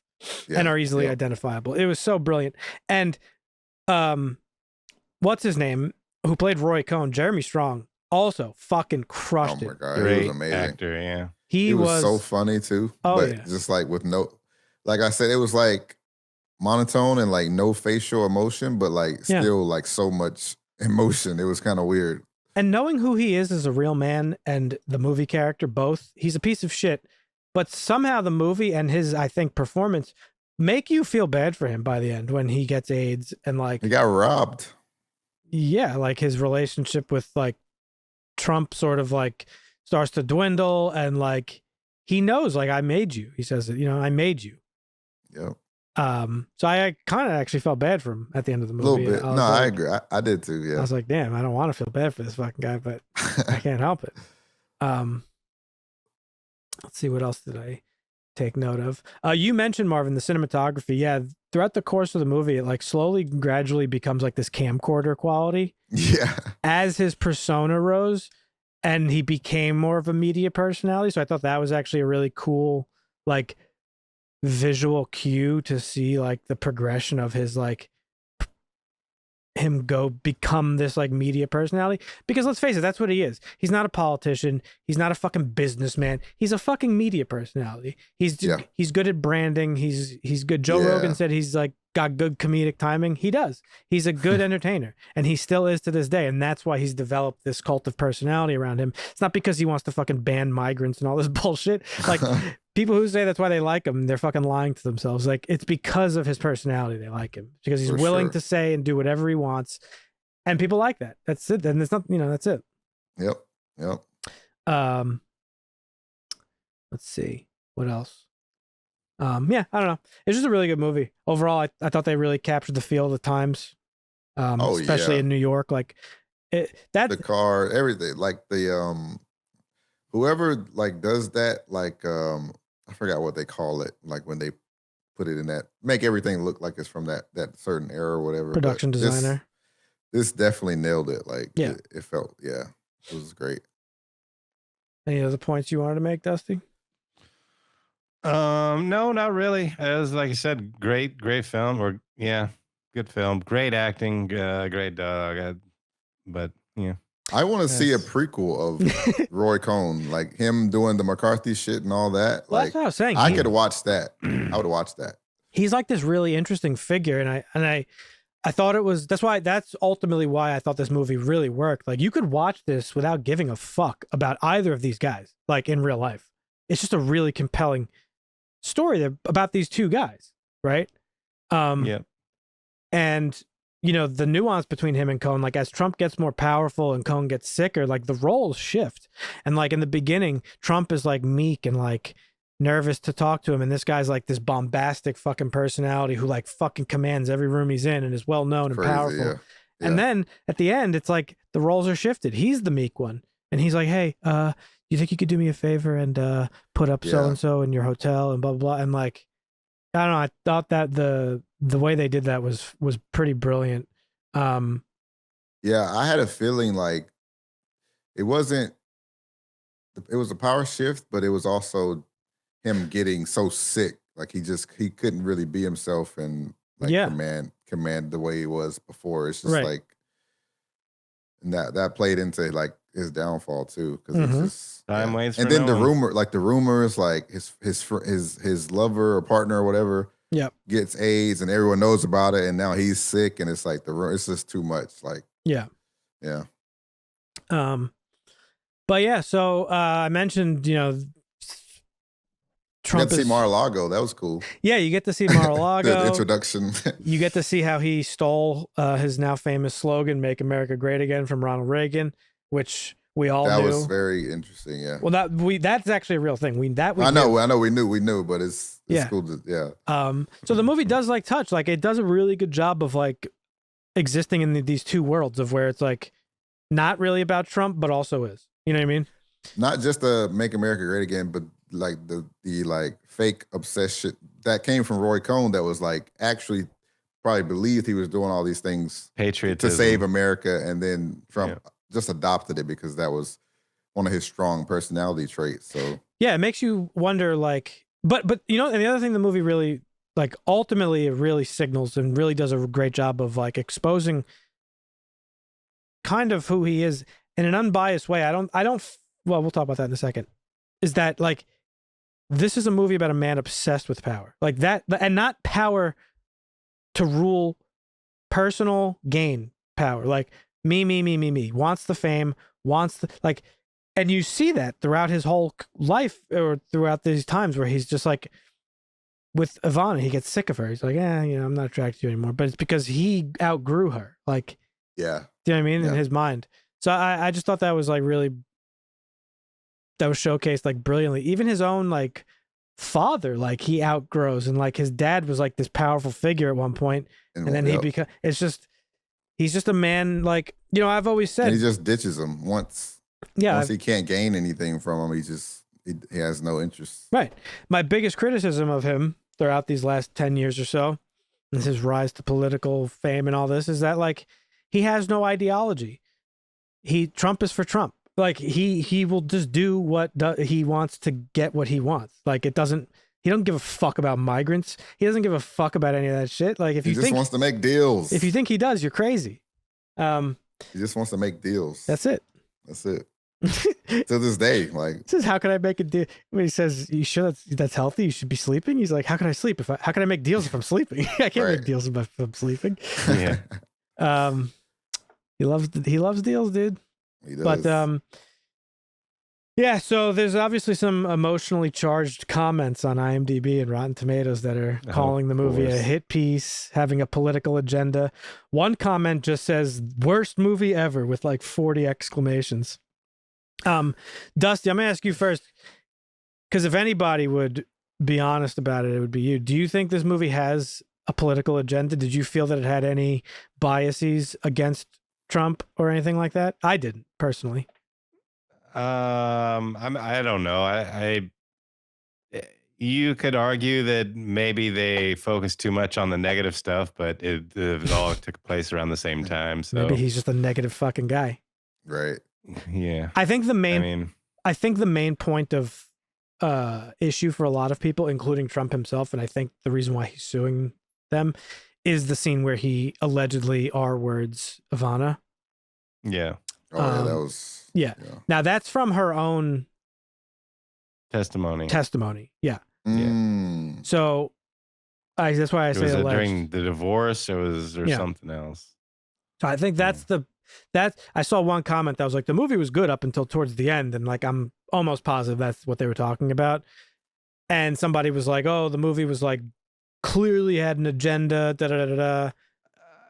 and are easily identifiable. It was so brilliant. And what's his name? Who played Roy Cohn? Jeremy Strong also fucking crushed it. Oh my God, Great he was amazing. actor, yeah. He was so funny too. Oh, but yeah. just like with no, like I said, it was like monotone and like no facial emotion, but like still like so much emotion. It was kind of weird. And knowing who he is as a real man and the movie character, both, he's a piece of shit. But somehow the movie and his, I think, performance make you feel bad for him by the end when he gets AIDS and like he got robbed. Yeah, like his relationship with like Trump sort of like starts to dwindle, and like he knows, like, I made you. He says that, you know, I made you. Yep. So I kind of actually felt bad for him at the end of the movie. A little bit. No, like, I agree. I did too. Yeah. I was like, damn, I don't want to feel bad for this fucking guy, but I can't help it. Let's see, what else did I take note of? You mentioned, Marvin, the cinematography. Yeah, throughout the course of the movie, it like slowly, gradually becomes like this camcorder quality. Yeah. As his persona rose and he became more of a media personality. So I thought that was actually a really cool, like, visual cue to see like the progression of his like him go become this like media personality, because let's face it, that's what he is. He's not a politician, he's not a fucking businessman, he's a fucking media personality. He's good at branding, he's good. Joe Rogan said he's like got good comedic timing. He does. He's a good entertainer, and he still is to this day, and that's why he's developed this cult of personality around him. It's not because he wants to fucking ban migrants and all this bullshit. Like people who say that's why they like him, they're fucking lying to themselves. Like, it's because of his personality they like him, because he's willing to say and do whatever he wants, and people like that. That's it. Then it's not, you know, that's it. Yep. Let's see what else. Yeah, I don't know. It's just a really good movie overall. I thought they really captured the feel of the times, especially in New York. Like the car, everything. Like the whoever like does that, like I forgot what they call it. Like when they put it in that, make everything look like it's from that certain era or whatever. Production designer. This definitely nailed it. Like it felt, it was great. Any other points you wanted to make, Dusty? No, not really. As like I said, great film, or good film, great acting, great dog. But yeah, I want to see a prequel of Roy Cohn, like him doing the McCarthy shit and all that. Well, like that's what I was saying. I could watch that. I would watch that. He's like this really interesting figure, and I thought it was, that's ultimately why I thought this movie really worked. Like, you could watch this without giving a fuck about either of these guys, like in real life. It's just a really compelling story about these two guys, right? And you know, the nuance between him and Cohn, like as Trump gets more powerful and Cohn gets sicker, like the roles shift. And like in the beginning, Trump is like meek and like nervous to talk to him, and this guy's like this bombastic fucking personality who like fucking commands every room he's in and is well known and powerful. And then at the end, it's like the roles are shifted. He's the meek one, and he's like, hey, you think you could do me a favor and put up so-and-so in your hotel and blah, blah, blah. And like, I don't know, I thought that the way they did that was pretty brilliant. I had a feeling like it was a power shift, but it was also him getting so sick. Like he couldn't really be himself and like command the way he was before. It's just like, and that played into like his downfall too, because it's just time waits. And then the rumors, like his lover or partner or whatever, gets AIDS, and everyone knows about it, and now he's sick, and it's like it's just too much. Like but yeah. So I mentioned, you know, Trump. You got to see Mar-a-Lago. That was cool. Yeah, you get to see Mar-a-Lago. The introduction. You get to see how he stole his now famous slogan, "Make America Great Again," from Ronald Reagan, which we all knew. That was very interesting. Yeah. Well, that's actually a real thing. I know, we knew, but it's cool. So the movie does like touch, like it does a really good job of like existing in these two worlds of where it's like not really about Trump, but also is. You know what I mean? Not just the Make America Great Again, but like the like fake obsession that came from Roy Cohn that was like actually probably believed he was doing all these things patriotism to save America, and then Trump just adopted it because that was one of his strong personality traits. So Yeah, it makes you wonder, like, but you know, and the other thing the movie really, like, ultimately it really signals and really does a great job of like exposing kind of who he is in an unbiased way. Well, we'll talk about that in a second. Is that like, this is a movie about a man obsessed with power, like that, and not power to rule, personal gain power, like me, wants the fame, wants the, like, and you see that throughout his whole life, or throughout these times where he's just like, with Ivana, he gets sick of her. He's like, I'm not attracted to you anymore. But it's because he outgrew her. Like, yeah. Do you know what I mean? Yeah. In his mind. So I just thought that was like really, that was showcased like brilliantly. Even his own like father, like he outgrows, and like his dad was like this powerful figure at one point, and then he becomes. It's just, he's just a man. Like, you know, I've always said, and he just ditches him once. Yeah, once he can't gain anything from him, he has no interest. Right. My biggest criticism of him throughout these last 10 years or so, and his rise to political fame and all this, is that like he has no ideology. Trump is for Trump. Like he will just do what he wants to get what he wants. Like he doesn't give a fuck about migrants. He doesn't give a fuck about any of that shit. Like if he you just wants to make deals. If you think he does, you're crazy. He just wants to make deals. That's it. To this day, like, it says, how can I make a deal? When he says, you sure that's healthy? You should be sleeping. He's like, how can I sleep how can I make deals if I'm sleeping? I can't make deals if I'm sleeping. Yeah. He loves deals, dude. He does. But yeah, so there's obviously some emotionally charged comments on IMDb and Rotten Tomatoes that are calling the movie a hit piece, having a political agenda. One comment just says, worst movie ever, with like 40 exclamations. Dusty, I'm gonna ask you first, because if anybody would be honest about it, it would be you. Do you think this movie has a political agenda? Did you feel that it had any biases against Trump or anything like that? I didn't, personally. I don't know. You could argue that maybe they focused too much on the negative stuff, but it all took place around the same time. So maybe he's just a negative fucking guy. Right. Yeah. I think the main point of issue for a lot of people, including Trump himself, and I think the reason why he's suing them, is the scene where he allegedly R-words Ivana. Yeah. Oh, yeah, that was... Yeah. Now that's from her own testimony. Yeah. Mm. So that's why I say was alleged. During the divorce, or something else. So I think that's I saw one comment that was like, the movie was good up until towards the end, and like I'm almost positive that's what they were talking about. And somebody was like, oh, the movie was like clearly had an agenda,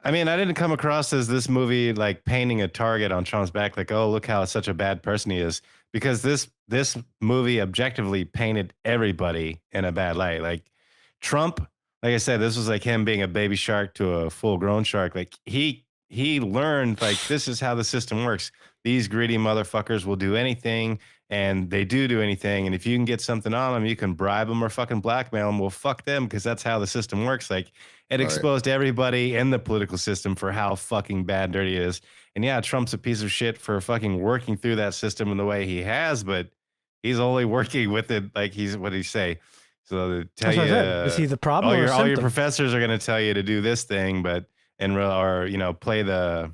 I mean, I didn't come across as this movie like painting a target on Trump's back, like, oh, look how such a bad person he is, because this movie objectively painted everybody in a bad light. Like Trump, like I said, this was like him being a baby shark to a full-grown shark. Like he learned, like, this is how the system works. These greedy motherfuckers will do anything, and they do anything. And if you can get something on them, you can bribe them or fucking blackmail them. Well, fuck them, because that's how the system works. Like, it exposed everybody in the political system for how fucking bad and dirty it is. And yeah, Trump's a piece of shit for fucking working through that system in the way he has, but he's only working with it like what did he say? So they tell you, is he the problem? All your professors are going to tell you to do this thing, but play the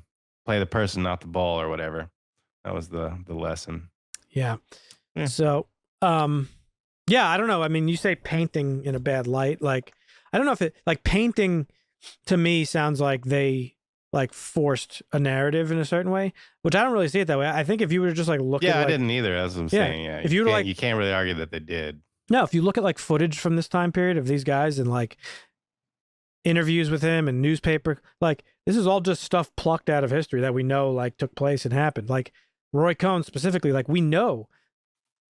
person, not the ball, or whatever. That was the lesson. Yeah. So, yeah, I don't know. I mean, you say painting in a bad light. Like, I don't know if it, like, painting to me sounds like they like forced a narrative in a certain way, which I don't really see it that way. I think if you were just like looking, I didn't either. That's what I'm saying. Yeah, if you were like, you can't really argue that they did. No, if you look at like footage from this time period of these guys and like interviews with him and newspaper, like this is all just stuff plucked out of history that we know like took place and happened. Like Roy Cohn specifically, like we know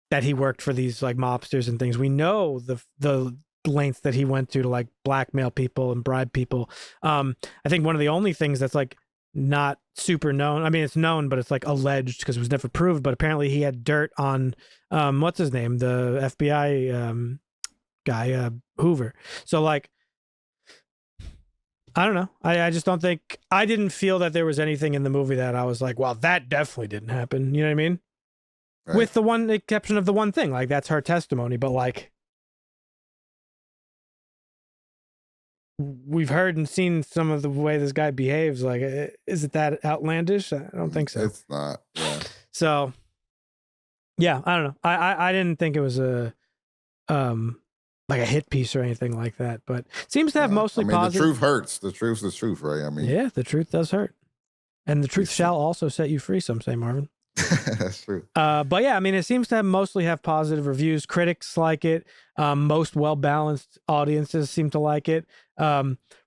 that he worked for these like mobsters and things. We know the lengths that he went to like blackmail people and bribe people. I think one of the only things that's like not super known, I mean it's known, but it's like alleged because it was never proved, but apparently he had dirt on what's his name, the FBI guy, Hoover. So like I don't know. I just don't think, I didn't feel that there was anything in the movie that I was like, well, that definitely didn't happen. You know what I mean? with the one exception of the one thing. Like, that's her testimony, but like, we've heard and seen some of the way this guy behaves. Like, is it that outlandish? I don't think so. It's not. Yeah. So, yeah, I don't know. I didn't think it was a like a hit piece or anything like that, but it seems to have mostly positive. The truth hurts. The truth's the truth, right? I mean, yeah, the truth does hurt, and the truth shall also set you free. Some say, Marvin. That's true. But yeah, I mean, it seems to mostly have positive reviews. Critics like it. Most well-balanced audiences seem to like it.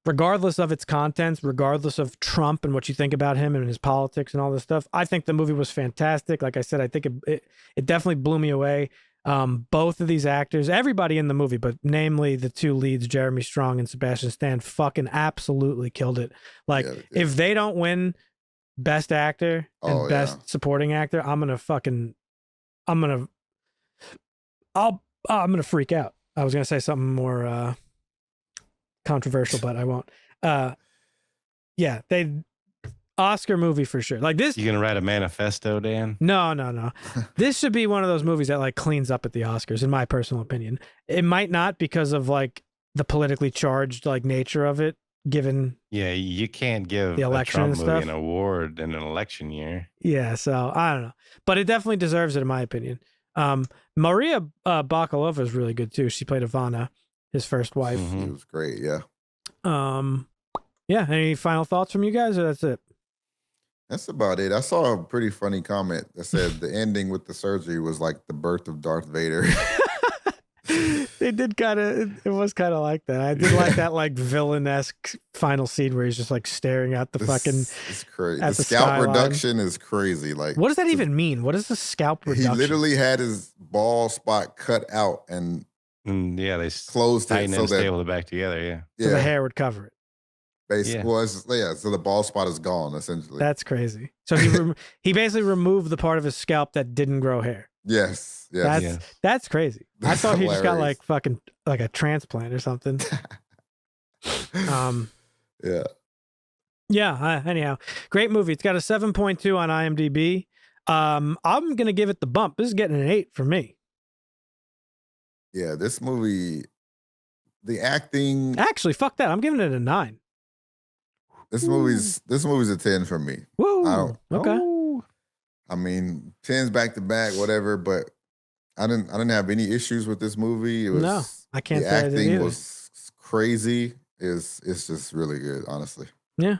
Regardless of its contents, regardless of Trump and what you think about him and his politics and all this stuff, I think the movie was fantastic. Like I said, I think it definitely blew me away. Both of these actors, everybody in the movie, but namely the two leads, Jeremy Strong and Sebastian Stan, fucking absolutely killed it. Like, if they don't win Best Actor and Best Supporting Actor, I'm gonna freak out. I was gonna say something more controversial, but I won't. Yeah, they Oscar movie for sure. Like this, you gonna write a manifesto, Dan? No. This should be one of those movies that like cleans up at the Oscars, in my personal opinion. It might not because of like the politically charged like nature of it. Given you can't give the election a Trump and movie stuff. an award in an election year. Yeah, so I don't know, but it definitely deserves it in my opinion. Maria Bakalova is really good too. She played Ivana, his first wife. Mm-hmm. She was great. Yeah. Yeah. Any final thoughts from you guys, or that's it? That's about it. I saw a pretty funny comment that said the ending with the surgery was like the birth of Darth Vader. They did it was kind of like that. I did like that like villain-esque final scene where he's just like staring at the fucking. It's crazy. The scalp reduction is crazy. Like, what does that even mean? What is the scalp reduction? He literally had his bald spot cut out and they closed it so that stable it back together. Yeah, so the hair would cover it. Basically, so the bald spot is gone essentially. That's crazy. So he basically removed the part of his scalp that didn't grow hair. Yes. That's crazy. I thought he just got like fucking like a transplant or something. Anyhow, great movie. It's got a 7.2 on IMDb. I'm gonna give it the bump. This is getting an 8 for me. Yeah, this movie, the acting. Actually, fuck that. I'm giving it a 9. This movie's a 10 for me. Woo. Okay. I mean, 10s back to back, whatever, but I didn't have any issues with this movie. It was, no, I can't the say I did acting either. was crazy. It's just really good, honestly. Yeah.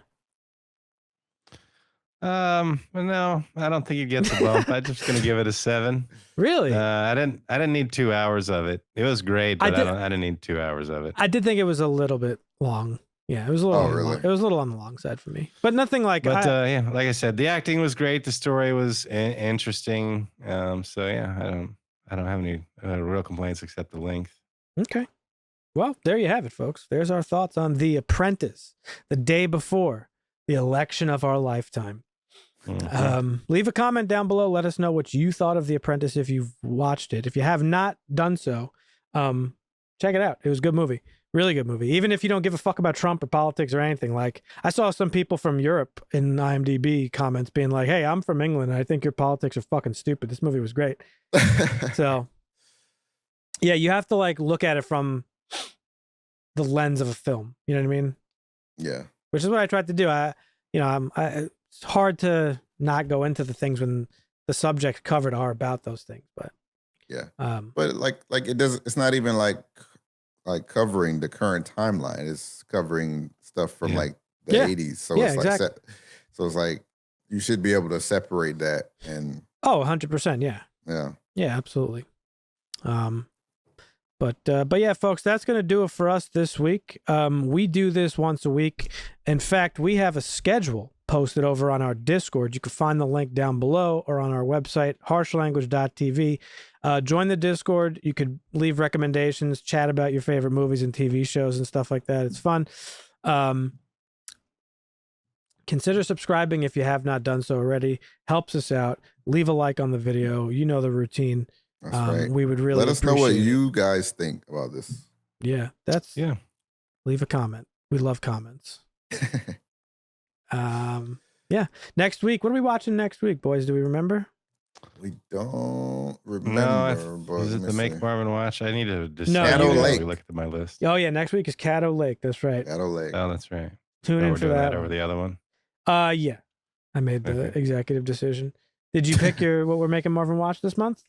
No, I don't think it gets a bump. I'm just gonna give it a 7. Really? I didn't need 2 hours of it. It was great, but I didn't need 2 hours of it. I did think it was a little bit long. Yeah, it was a little. It was a little on the long side for me, but nothing like. But like I said, the acting was great. The story was interesting. So yeah, I don't have any real complaints except the length. Okay, well, there you have it, folks. There's our thoughts on The Apprentice, the day before the election of our lifetime. Mm-hmm. Leave a comment down below. Let us know what you thought of The Apprentice if you've watched it. If you have not done so, check it out. It was a good movie. Really good movie. Even if you don't give a fuck about Trump or politics or anything. Like, I saw some people from Europe in IMDb comments being like, hey, I'm from England. And I think your politics are fucking stupid. This movie was great. So, yeah, you have to like look at it from the lens of a film. You know what I mean? Yeah. Which is what I tried to do. It's hard to not go into the things when the subjects covered are about those things. But yeah. But like it doesn't. It's not even like covering the current timeline. It's covering stuff from like the 80s. So it's like exactly. So it's like you should be able to separate that and 100%. Yeah, absolutely. But yeah, folks, that's gonna do it for us this week. We do this once a week. In fact, we have a schedule posted over on our Discord. You can find the link down below or on our website, harshlanguage.tv. Join the Discord. You could leave recommendations, chat about your favorite movies and TV shows and stuff like that. It's fun. Consider subscribing if you have not done so already. Helps us out. Leave a like on the video. You know the routine. That's right. We would really let us know what you guys think about this. Yeah, leave a comment. We love comments. Yeah. Next week, what are we watching next week, boys? Do we remember? currently don't remember. But is it the Make Marvin watch? I need to decide. No, Caddo Lake. Look at my list. Oh yeah, next week is Caddo Lake. That's right. Caddo Lake. Oh, that's right. Tune in for that over the other one. Yeah, I made the executive decision. Did you pick what we're making Marvin watch this month?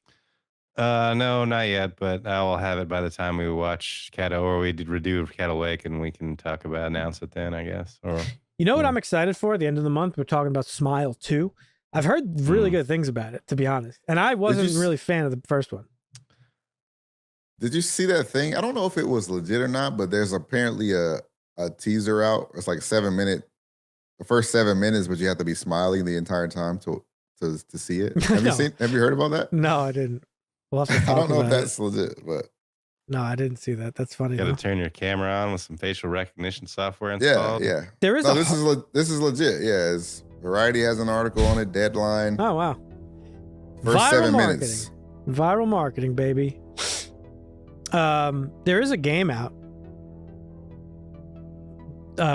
No, not yet, but I will have it by the time we watch Caddo, or we redo Caddo Lake, and we can announce it then, I guess. Or you know what I'm excited for? At the end of the month, we're talking about Smile 2. I've heard really good things about it, to be honest, and I wasn't really a fan of the first one. Did you see that thing? I don't know if it was legit or not, but there's apparently a teaser out. It's like 7 minute, the first 7 minutes, but you have to be smiling the entire time to see it. Have you heard about that? No, I didn't. We'll have to talk I don't know if about that's legit, but no, I didn't see that. That's funny. You got to turn your camera on with some facial recognition software installed. Yeah. There is this is legit. Yeah, Variety has an article on it. Deadline. Oh wow. First Viral 7 marketing. minutes. Viral marketing, baby. There is a game out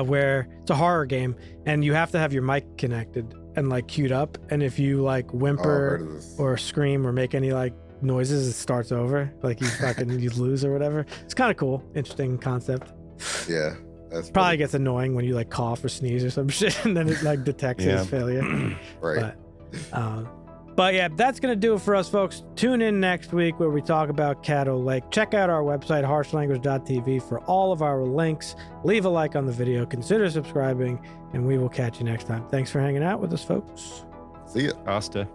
where it's a horror game, and you have to have your mic connected and like queued up, and if you like whimper or scream or make any like noises, it starts over. Like you lose or whatever. It's kind of cool, interesting concept. Yeah, that's probably gets annoying when you like cough or sneeze or some shit, and then it like detects it as failure. Right. But yeah, that's going to do it for us, folks. Tune in next week where we talk about Caddo Lake. Check out our website, harshlanguage.tv, for all of our links. Leave a like on the video. Consider subscribing, and we will catch you next time. Thanks for hanging out with us, folks. See ya. Asta.